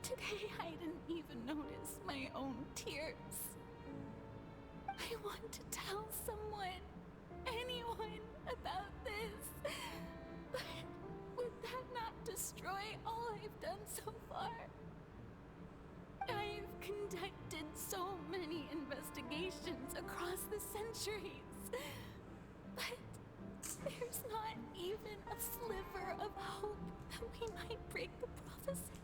Today I didn't even notice my own tears. I want to tell someone, anyone, about this. But would that not destroy all I've done so far? I've conducted so many investigations across the centuries. But there's not even a sliver of hope that we might break the prophecy.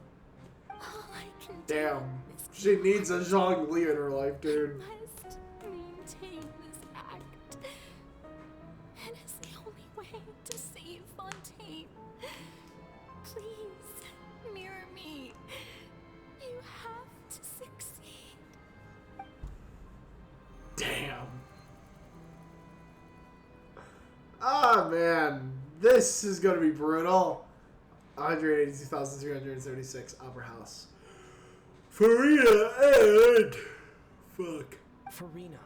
All I can Damn. do is She needs a Zhongli in her life, dude. I must maintain this act. It is the only way to save Fontaine. Please, mirror me. You have to succeed. Damn. Ah, man. This is gonna be brutal. 182,376 Opera House. Farina and... Fuck. Farina,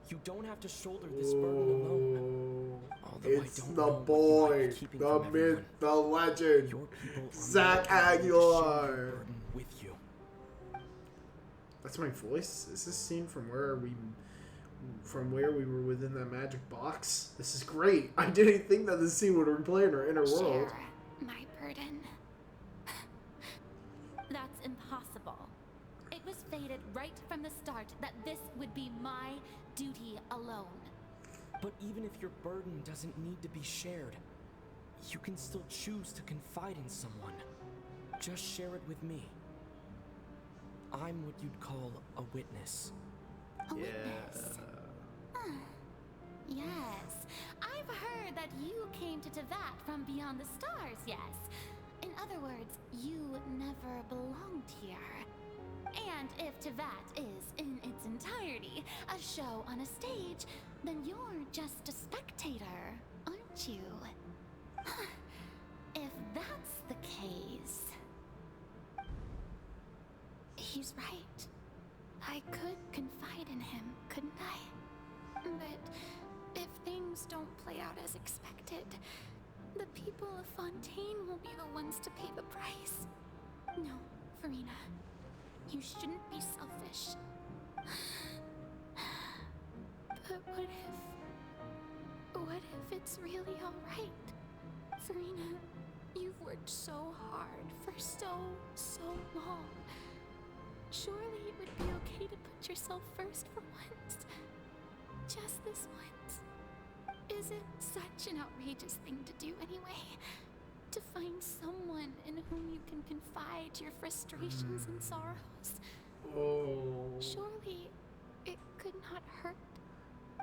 you don't have to shoulder this burden alone. Although It's I don't the know what you might boy, be keeping the from everyone. myth, the legend, Your people are Zach more likely to share Aguilar. your burden with you. That's my voice? Is this scene from where we were within that magic box? This is great. I didn't think that this scene would replay in our inner world. Share my burden. That's impossible. It was fated right from the start that this would be my duty alone. But even if your burden doesn't need to be shared, you can still choose to confide in someone. Just share it with me. I'm what you'd call a witness. A witness. Yes, I've heard that you came to Tevat from beyond the stars, yes. In other words, you never belonged here. And if Tevat is, in its entirety, a show on a stage, then you're just a spectator, aren't you? If that's the case... He's right. I could confide in him, couldn't I? But if things don't play out as expected, the people of Fontaine will be the ones to pay the price. No, Farina. You shouldn't be selfish. But what if it's really alright? Farina, you've worked so hard for so long. Surely it would be okay to put yourself first for once. Just this once. Is it such an outrageous thing to do anyway? To find someone in whom you can confide your frustrations and sorrows? Oh. Surely it could not hurt.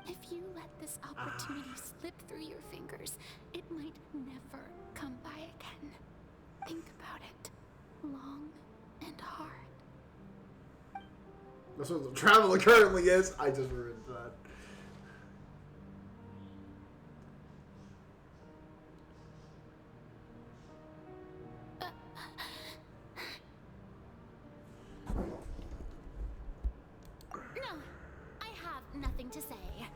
If you let this opportunity slip through your fingers, it might never come by again. Think about it long and hard. That's what the traveler currently is. I just ruined that. No, I have nothing to say.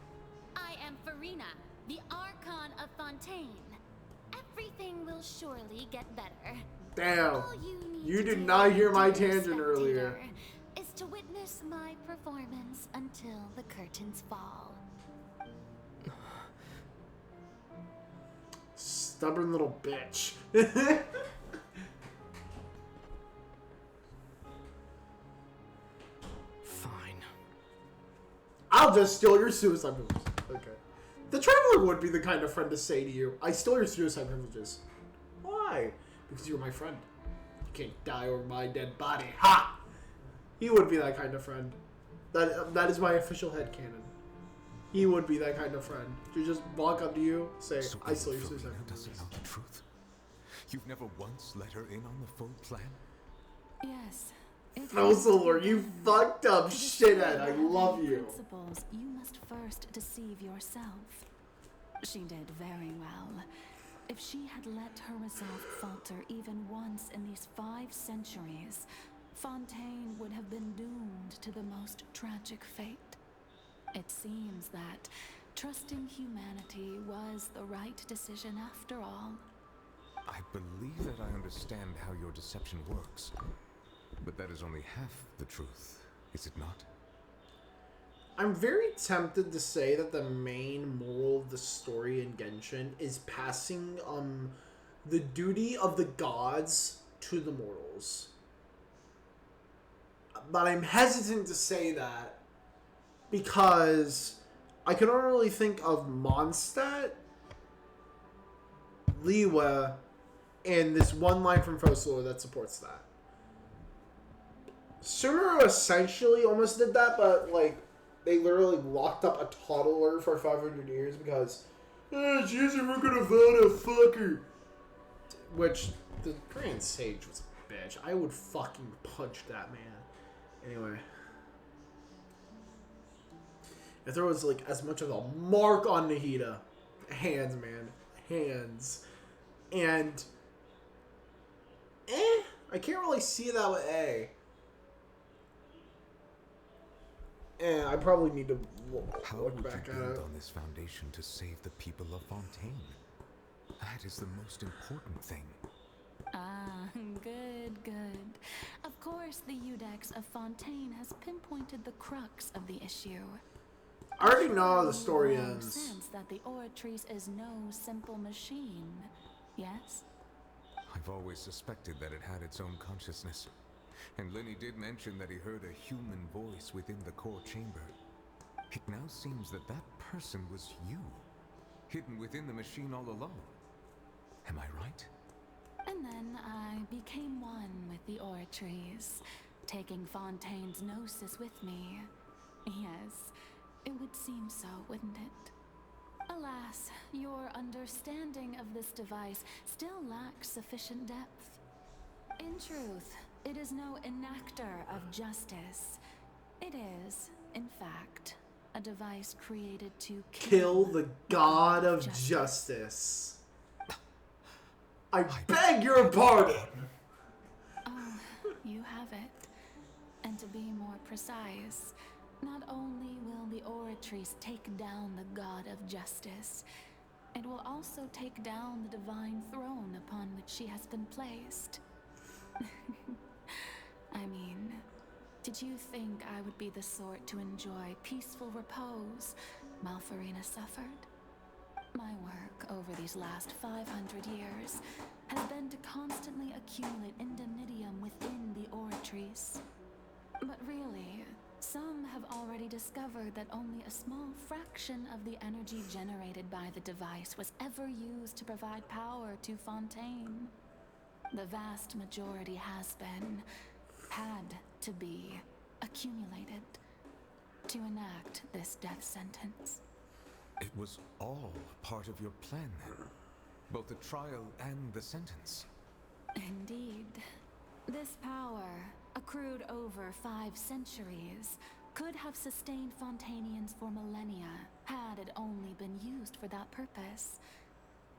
I am Farina, the Archon of Fontaine. Everything will surely get better. Damn. All You did not hear my tangent earlier. Is to witness my performance until the curtains fall. Stubborn little bitch. Fine. I'll just steal your suicide privileges. Okay. The traveler would be the kind of friend to say to you, I stole your suicide privileges. Why? Because you're my friend. You can't die over my dead body. Ha! He would be that kind of friend. That is my official headcanon. He would be that kind of friend. To just walk up to you, say, So I stole your suicide Farina doesn't privileges. know the truth. You've never once let her in on the full plan? Yes. Lord, you fucked up shithead. I love you. Principles, you must first deceive yourself. She did very well. If she had let her resolve falter even once in these 5 centuries, Fontaine would have been doomed to the most tragic fate. It seems that trusting humanity was the right decision after all. I believe that I understand how your deception works. But that is only half the truth, is it not? I'm very tempted to say that the main moral of the story in Genshin is passing the duty of the gods to the mortals. But I'm hesitant to say that because I can only really think of Mondstadt, Liyue, and this one line from Fossil that supports that. Sumeru essentially almost did that, but like they literally locked up a toddler for 500 years because she isn't gonna vote a fucker. Which the Korean sage was a bitch. I would fucking punch that man. Anyway, if there was like as much of a mark on Nahida, hands, man, hands, and I can't really see that with A. I probably need to How look would back you at build it. on this foundation to save the people of Fontaine? That is the most important thing. Ah, good, good. Of course, the Udex of Fontaine has pinpointed the crux of the issue. I already know how the story You ends. sense that the Oratrice is no simple machine, yes? I've always suspected that it had its own consciousness. And Lenny did mention that he heard a human voice within the core chamber. It now seems that that person was you, hidden within the machine all along. Am I right? And then I became one with the Oratrice, taking Fontaine's gnosis with me. Yes, it would seem so, wouldn't it? Alas, your understanding of this device still lacks sufficient depth. In truth, it is no enactor of justice. It is, in fact, a device created to Kill the god of justice. I beg your pardon! Oh, you have it. And to be more precise, not only will the Oratrice take down the god of justice, it will also take down the divine throne upon which she has been placed. I mean, did you think I would be the sort to enjoy peaceful repose while Farina suffered? My work over these last 500 years has been to constantly accumulate indemnitium within the Oratrice. But really, some have already discovered that only a small fraction of the energy generated by the device was ever used to provide power to Fontaine. The vast majority had to be, accumulated to enact this death sentence. It was all part of your plan then? Both the trial and the sentence? Indeed. This power, accrued over 5 centuries, could have sustained Fontainians for millennia had it only been used for that purpose.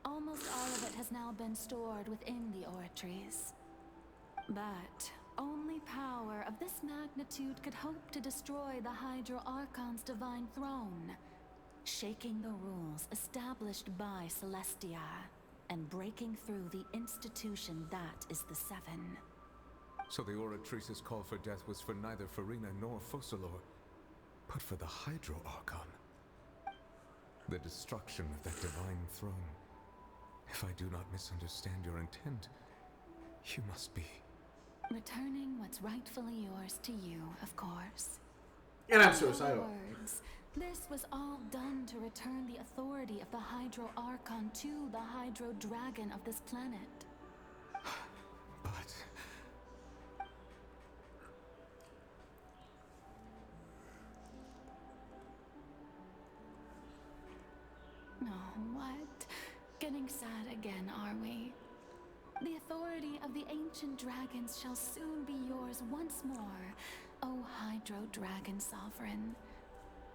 Almost all of it has now been stored within the Oratrice. But only power of this magnitude could hope to destroy the Hydro Archon's divine throne, shaking the rules established by Celestia and breaking through the institution that is the Seven. So the Oratrice's call for death was for neither Farina nor Focalor, but for the Hydro Archon. The destruction of that divine throne. If I do not misunderstand your intent, you must be... Returning what's rightfully yours to you, of course. And I'm suicidal. In other words, this was all done to return the authority of the Hydro Archon to the Hydro Dragon of this planet. But... Oh, what? Getting sad again, are we? The authority of the ancient dragons shall soon be yours once more, O Hydro Dragon Sovereign.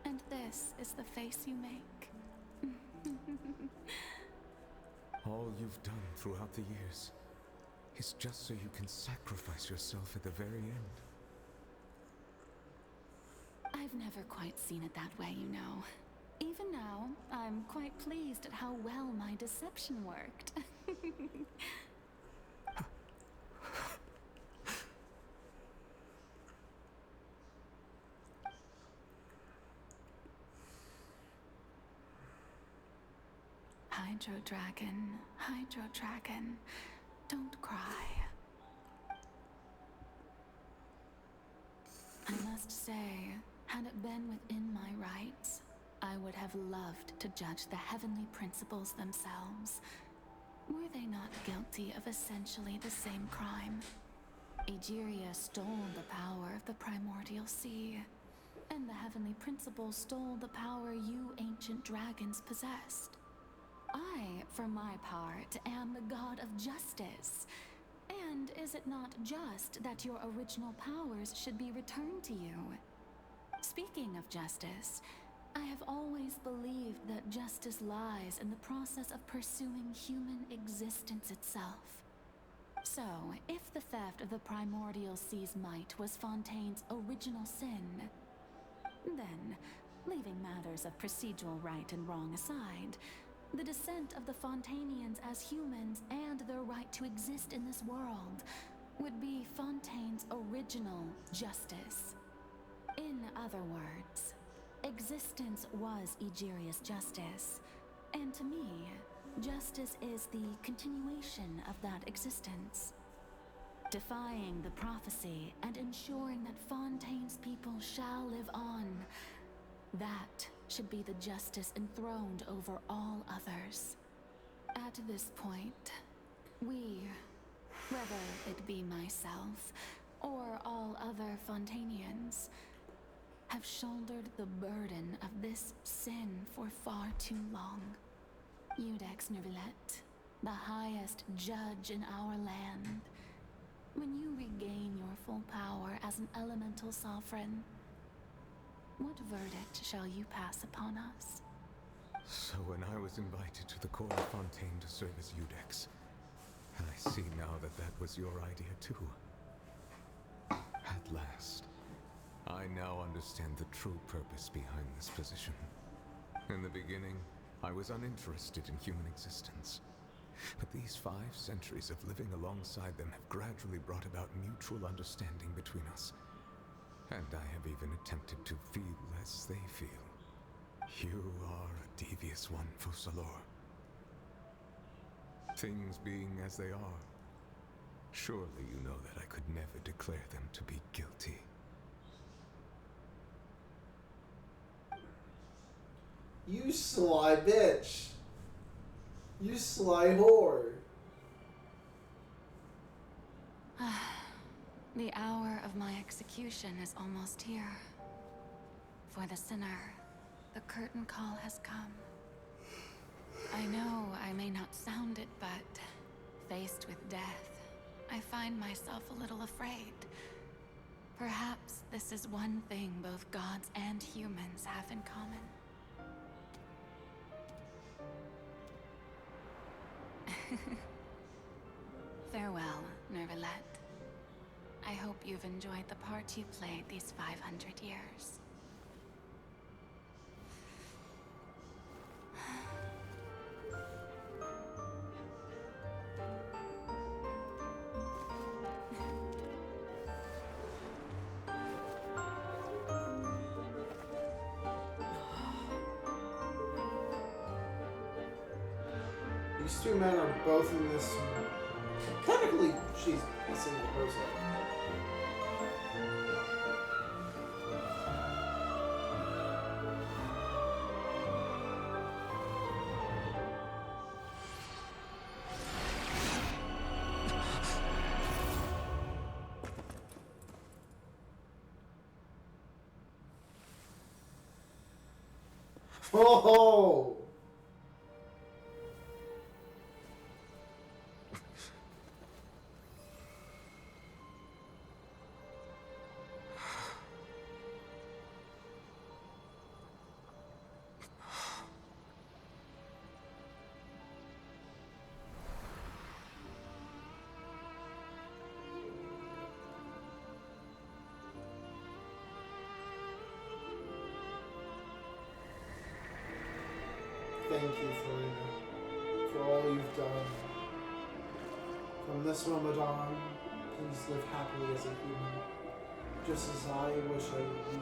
And this is the face you make. all you've done throughout the years is just so you can sacrifice yourself at the very end. I've never quite seen it that way, you know. Even now, I'm quite pleased at how well my deception worked. Hydro Dragon, don't cry. I must say, had it been within my rights, I would have loved to judge the heavenly principles themselves. Were they not guilty of essentially the same crime? Egeria stole the power of the primordial sea, and the heavenly principles stole the power you ancient dragons possessed. I, for my part, am the god of justice. And is it not just that your original powers should be returned to you? Speaking of justice, I have always believed that justice lies in the process of pursuing human existence itself. So, if the theft of the primordial sea's might was Fontaine's original sin, then, leaving matters of procedural right and wrong aside, the descent of the Fontainians as humans and their right to exist in this world would be Fontaine's original justice. In other words, existence was Egeria's justice, and to me, justice is the continuation of that existence. Defying the prophecy and ensuring that Fontaine's people shall live on, that should be the justice enthroned over all others. At this point, we, whether it be myself or all other Fontainians, have shouldered the burden of this sin for far too long. Iudex Nervillet, the highest judge in our land, When you regain your full power as an elemental sovereign, what verdict shall you pass upon us? So when I was invited to the court of Fontaine to serve as Eudex, I see now that that was your idea too. At last, I now understand the true purpose behind this position. In the beginning, I was uninterested in human existence. But these 5 centuries of living alongside them have gradually brought about mutual understanding between us. And I have even attempted to feel as they feel. You are a devious one, Fussalor. Things being as they are, surely you know that I could never declare them to be guilty. You sly bitch. You sly whore. The hour of my execution is almost here. For the sinner, the curtain call has come. I know I may not sound it, but faced with death, I find myself a little afraid. Perhaps this is one thing both gods and humans have in common. Farewell, Nervalette. I hope you've enjoyed the part you played these 500 years. These 2 men are both in this. Technically, she's a single person. Oh! Thank you, Farina, for all you've done. From this moment on, please live happily as a human, just as I wish you could.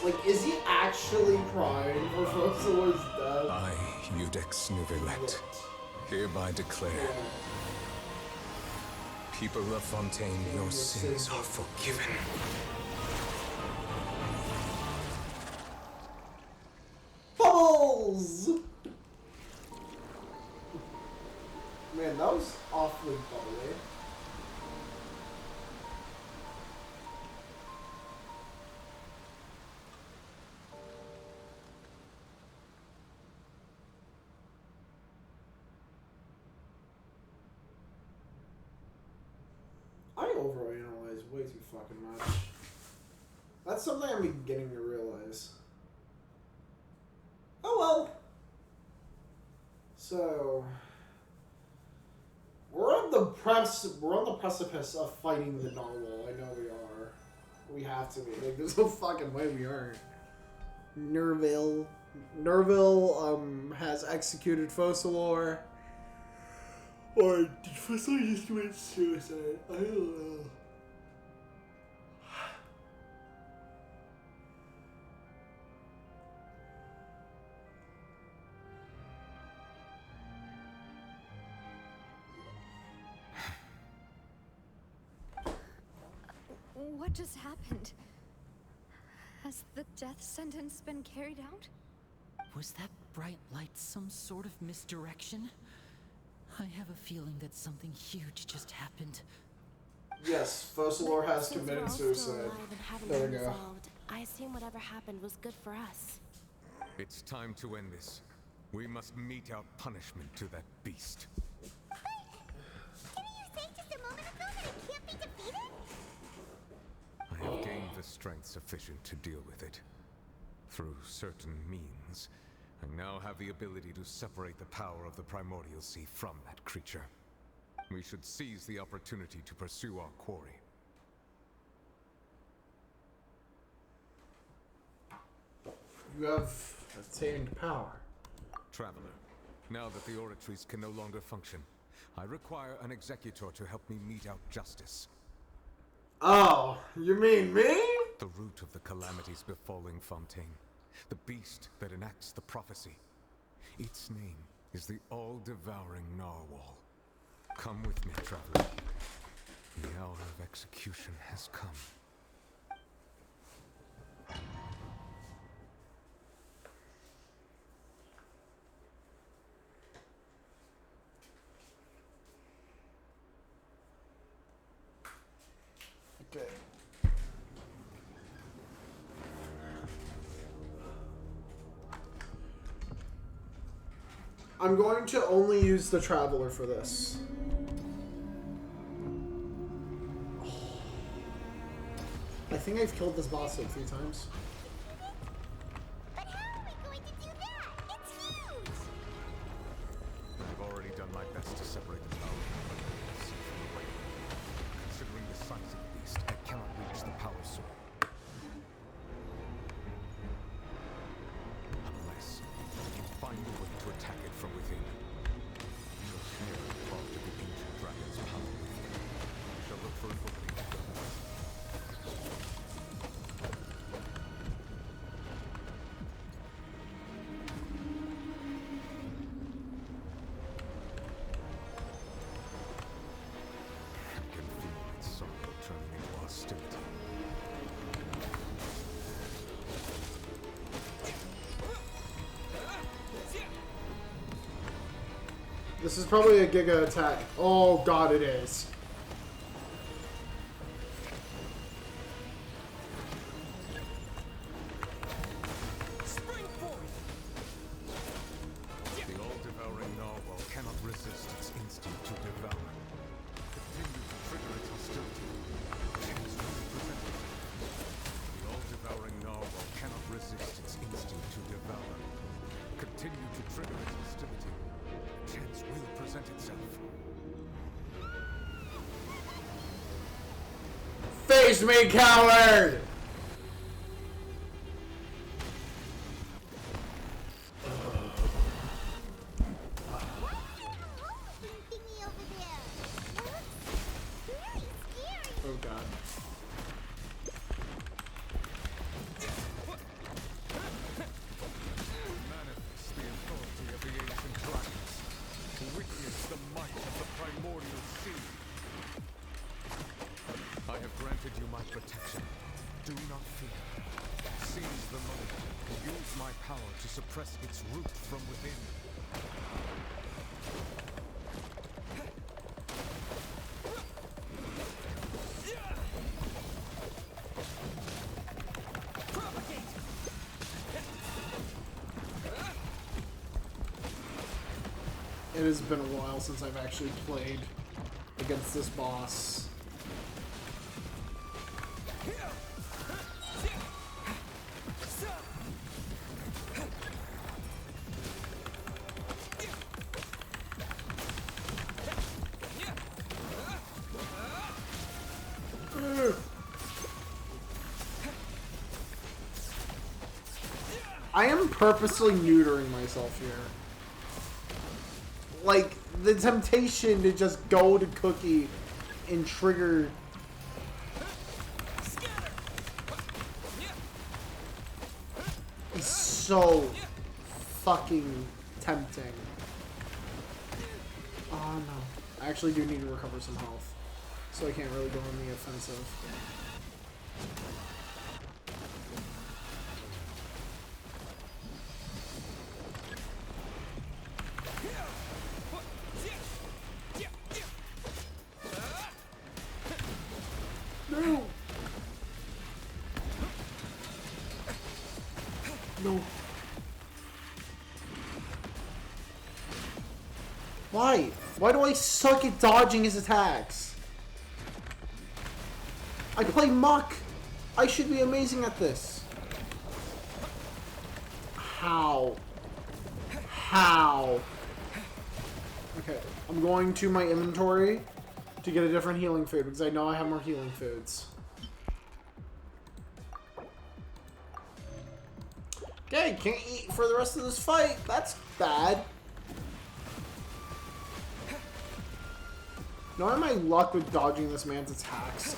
Like, is he actually crying for Fussalor's death? I, Eudex Nervalette, hereby declare, people of Fontaine, your sins are forgiven. Bubbles! Man, that was awfully bubbly. I overanalyze way too fucking much. That's something I'm beginning to realize. Oh well. So we're on the precipice of fighting the narwhal. I know we are. We have to be. Like, there's no fucking way we aren't. Nerville has executed Fussalor. Or did Fussalor just commit suicide? I don't know. What just happened? Has the death sentence been carried out? Was that bright light some sort of misdirection? I have a feeling that something huge just happened. Yes, Fossilor has Since we're committed all still suicide. alive and haven't There been we go. resolved, I assume whatever happened was good for us. It's time to end this. We must mete out punishment to that beast. Didn't you say just a moment ago that it can't be defeated? I have gained the strength sufficient to deal with it. Through certain means, I now have the ability to separate the power of the Primordial Sea from that creature. We should seize the opportunity to pursue our quarry. You have attained power. Traveler, now that the oratories can no longer function, I require an executor to help me mete out justice. Oh, you mean me? The root of the calamities befalling Fontaine. The beast that enacts the prophecy. Its name is the all-devouring Narwhal. Come with me, traveler. The hour of execution has come. Okay. I'm going to only use the Traveler for this. I think I've killed this boss like 3 times. But how are we going to do that? It's huge! I've already done my best to separate the power of the Primordial Sea from the Whale. Considering the size of the beast, I cannot reach the power source. Unless I can find a way to attack it from within. I shall snare the part of the ancient dragon's power within. I shall look for an opening to go north. I can feel its sorrow turning into hostility. This is probably a Giga attack. Oh god, it is. The all-devouring narwhal cannot resist its instinct to devour. Continue to trigger its hostility. Chance will be presented. The all-devouring narwhal cannot resist its instinct to devour. Continue to trigger its hostility. Chance will present itself. Face me, coward! Thingy over there. Very scary. Oh god. Manifest the authority of the ancient dragons. Witness the might of the primordial sea. I have granted you my protection. Do not fear. Seize the moment. Use my power to suppress its root from within. It has been a while since I've actually played against this boss. I am purposely neutering myself here. Like, the temptation to just go to Cookie and trigger... is so fucking tempting. Oh no. I actually do need to recover some health. So I can't really go on the offensive. Why? Why do I suck at dodging his attacks? I play Muck! I should be amazing at this. How? How? Okay, I'm going to my inventory to get a different healing food because I know I have more healing foods. Okay, can't eat for the rest of this fight. That's bad. Knowing my luck with dodging this man's attacks,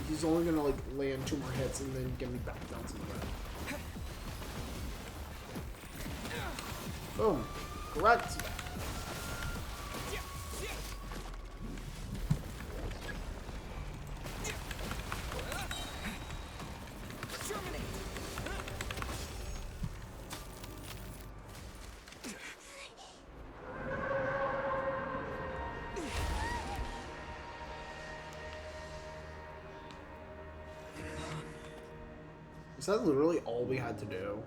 he's only gonna like land 2 more hits and then get me back down to the ground. Boom. Correct. Is that literally all we had to do?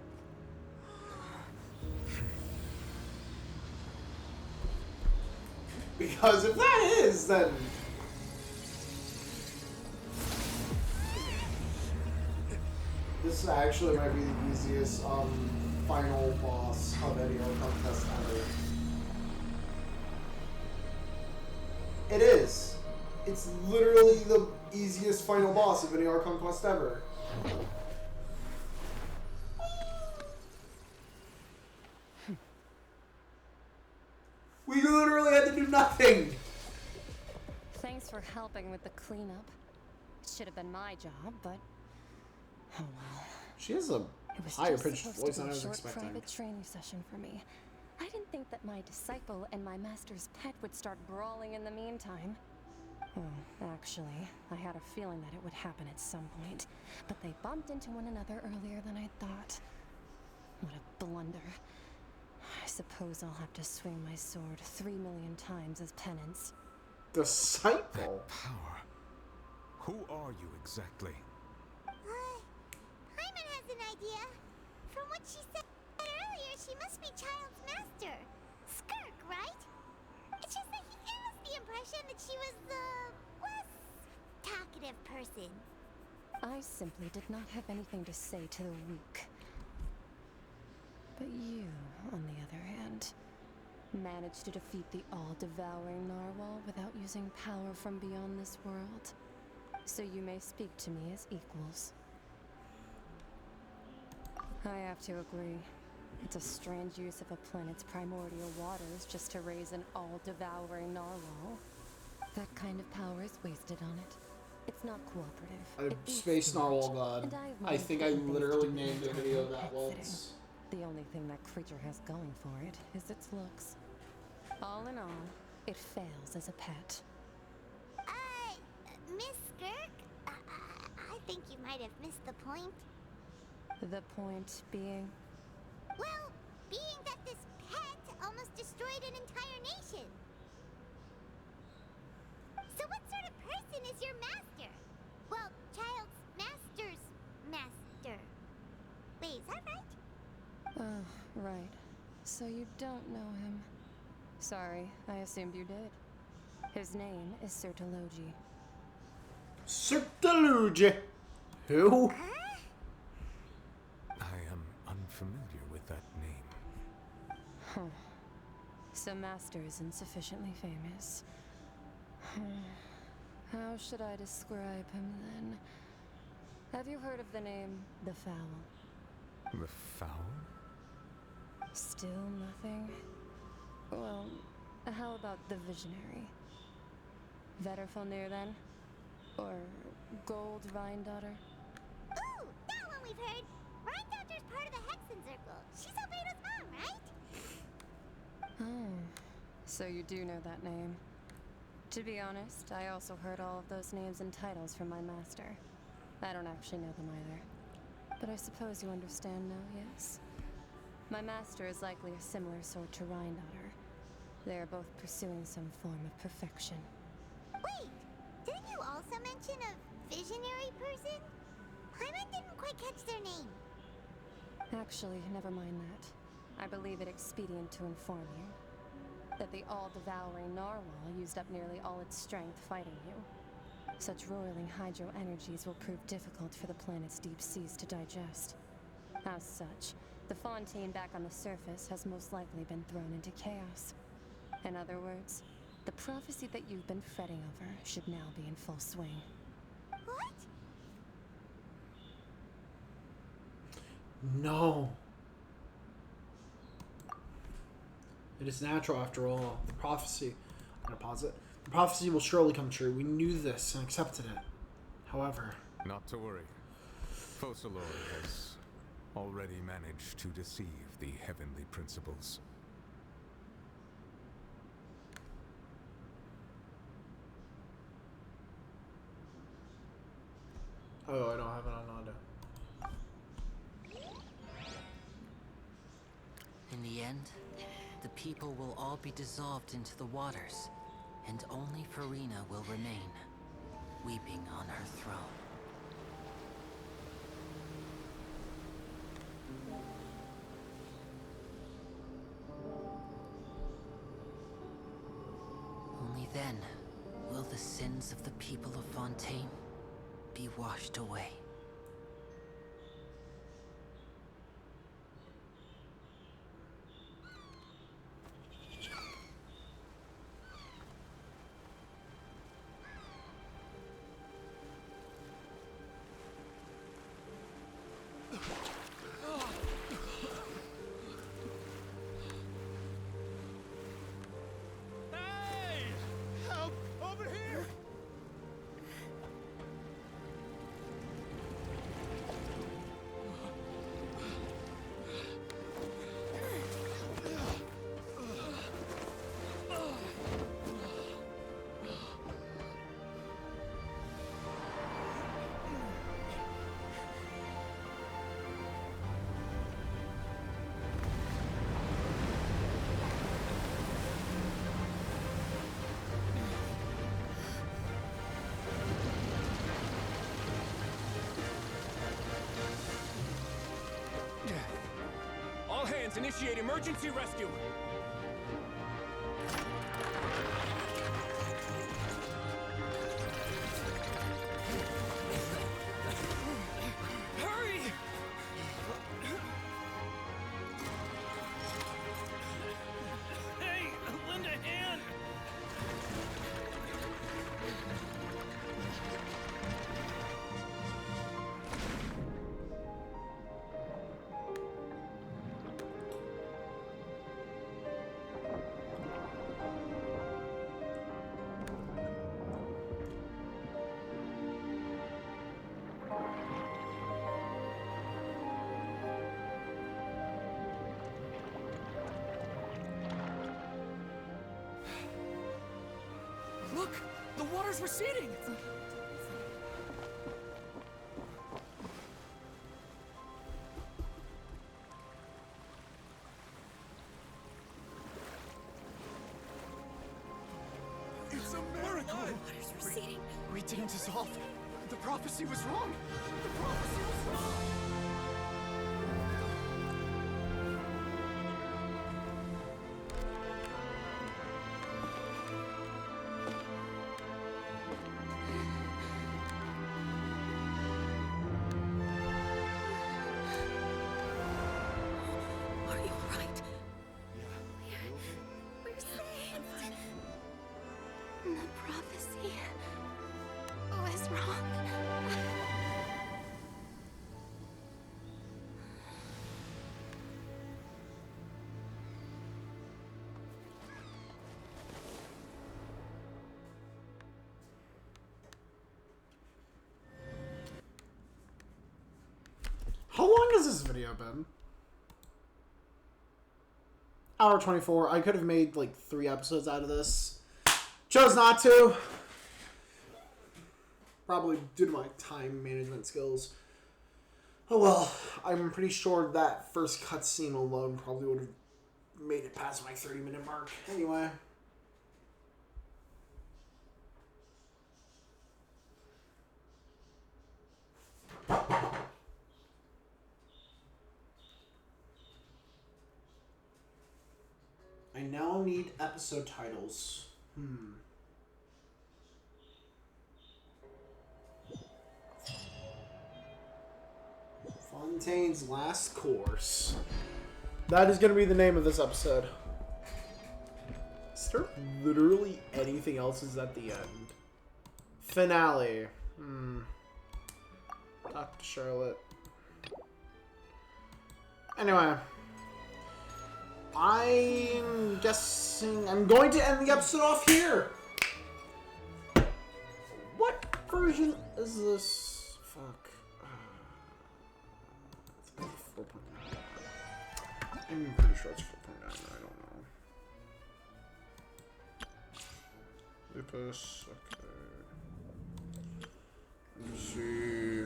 Because if that is, then... This actually might be the easiest final boss of any other contest ever. It is. It's literally the easiest final boss of any Archon quest ever. We literally had to do nothing! Thanks for helping with the cleanup. It should have been my job, but oh well. She has a higher pitched voice than I was expecting. Private training session for me. I didn't think that my disciple and my master's pet would start brawling in the meantime. Oh, actually, I had a feeling that it would happen at some point, but they bumped into one another earlier than I thought. What a blunder. I suppose I'll have to swing my sword 3 million times as penance. Disciple? Power. Who are you exactly? Paimon has an idea. From what she said earlier, she must be Child's master. Skirk, right? It's just that he gave us the impression that she was the less talkative person. I simply did not have anything to say to the weak. But you, on the other hand, managed to defeat the all-devouring narwhal without using power from beyond this world. So you may speak to me as equals. I have to agree. It's a strange use of a planet's primordial waters just to raise an all-devouring narwhal. That kind of power is wasted on it. It's not cooperative. A space narwhal god. I think I literally named a video that once. The only thing that creature has going for it is its looks. All in all, it fails as a pet. Miss Skirk? I think you might have missed the point. The point being? Well, being that this pet almost destroyed an entire nation. So what sort of person is your master? Well, Child's master's master. Wait, is that right? Oh, right. So you don't know him. Sorry, I assumed you did. His name is Sertologi. Sertologi? Who? I am unfamiliar with that name. Huh. So Master isn't sufficiently famous. How should I describe him then? Have you heard of the name The Fowl? The Fowl? Still nothing? Well, how about the Visionary? Vetterfalnir then? Or Gold Rhindaughter? Ooh, that one we've heard. Rhindaughter's part of the Hexen Circle. She's Albedo's mom, right? Oh, so you do know that name. To be honest, I also heard all of those names and titles from my master. I don't actually know them either. But I suppose you understand now, yes? My master is likely a similar sort to Rhindaughter. They are both pursuing some form of perfection. Wait, didn't you also mention a visionary person? Paimon didn't quite catch their name. Actually, never mind that. I believe it expedient to inform you. that the all-devouring narwhal used up nearly all its strength fighting you. Such roiling hydro energies will prove difficult for the planet's deep seas to digest. As such, the Fontaine back on the surface has most likely been thrown into chaos. In other words, the prophecy that you've been fretting over should now be in full swing. What? No. It is natural after all. The prophecy. I'm gonna pause it. The prophecy will surely come true. We knew this and accepted it. However. Not to worry. Focalor has already managed to deceive the heavenly principles. Oh, I don't have it on audio. In the end, the people will all be dissolved into the waters, and only Farina will remain, weeping on her throne. Only then will the sins of the people of Fontaine be washed away. All hands, initiate emergency rescue! Hurry! Hey, lend a hand! Look! The water's receding! It's a miracle! Water's receding. We didn't dissolve. The prophecy was wrong. The prophecy was wrong. Are you alright? We're saved. The prophecy was wrong. How long has this video been? Hour 24. I could have made like 3 episodes out of this. Chose not to. Probably due to my time management skills. Oh well, I'm pretty sure that first cutscene alone probably would have made it past my 30-minute mark. Anyway. I I now need episode titles. Fontaine's Last Course. That is going to be the name of this episode. Is there literally anything else is at the end? Finale. Talk to Charlotte. Anyway. I'm guessing I'm going to end the episode off here. What version is this? Fuck. It's 4.9. I'm pretty sure it's 4.9. I don't know. Lupus. Okay. Let's see.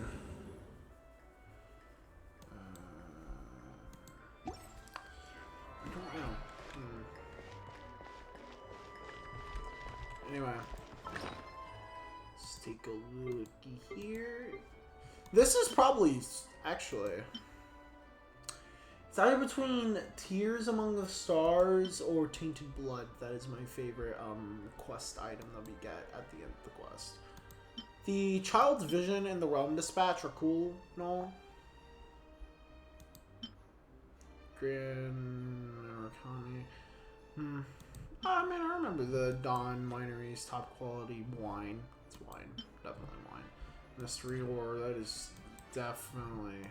I don't know. Anyway. Let's take a looky here. This is probably, actually, it's either between Tears Among the Stars or Tainted Blood. That is my favorite quest item that we get at the end of the quest. The Child's Vision and the Realm Dispatch are cool and all. Grand Arcani. I mean, I remember the Dawn Winery's top quality wine. It's wine. Definitely wine. Mystery Ore, that is definitely...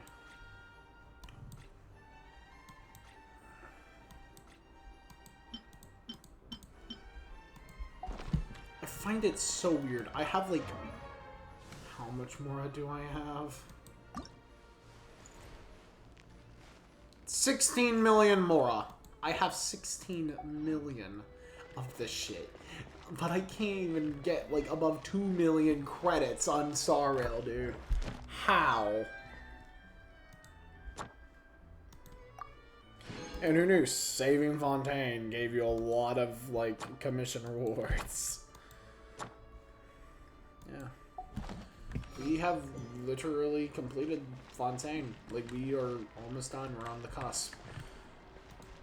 I find it so weird. I have, like... How much more do I have? 16 million Mora. I have 16 million of this shit. But I can't even get, like, above 2 million credits on Star Rail, dude. How? And who knew saving Fontaine gave you a lot of, like, commission rewards. Yeah. We have literally completed Fontaine. Like, we are almost done. We're on the cusp.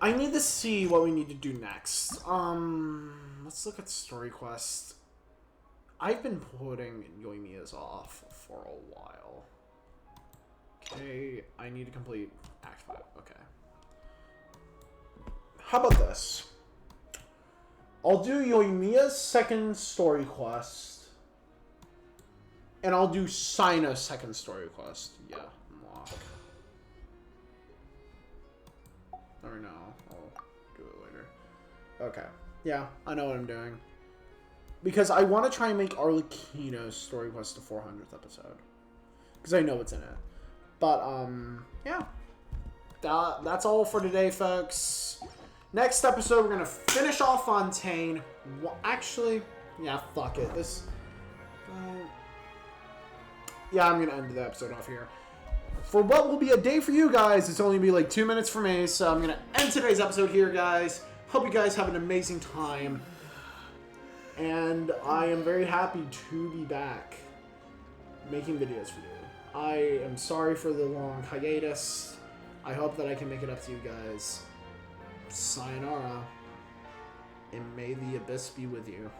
I need to see what we need to do next. Let's look at story quest. I've been putting Yoimiya's off for a while. Okay, I need to complete Act 5. Okay. How about this? I'll do Yoimiya's second story quest. And I'll do Sina's second story quest. Yeah, unlock. Or no, I'll do it later. Okay. Yeah, I know what I'm doing. Because I want to try and make Arlecchino's story quest the 400th episode. Because I know what's in it. But, yeah. That's all for today, folks. Next episode, we're going to finish off Fontaine. Well, actually, yeah, fuck it. Yeah, I'm going to end the episode off here. For what will be a day for you guys, it's only going to be like 2 minutes for me. So I'm going to end today's episode here, guys. Hope you guys have an amazing time. And I am very happy to be back making videos for you. I am sorry for the long hiatus. I hope that I can make it up to you guys. Sayonara. And may the abyss be with you.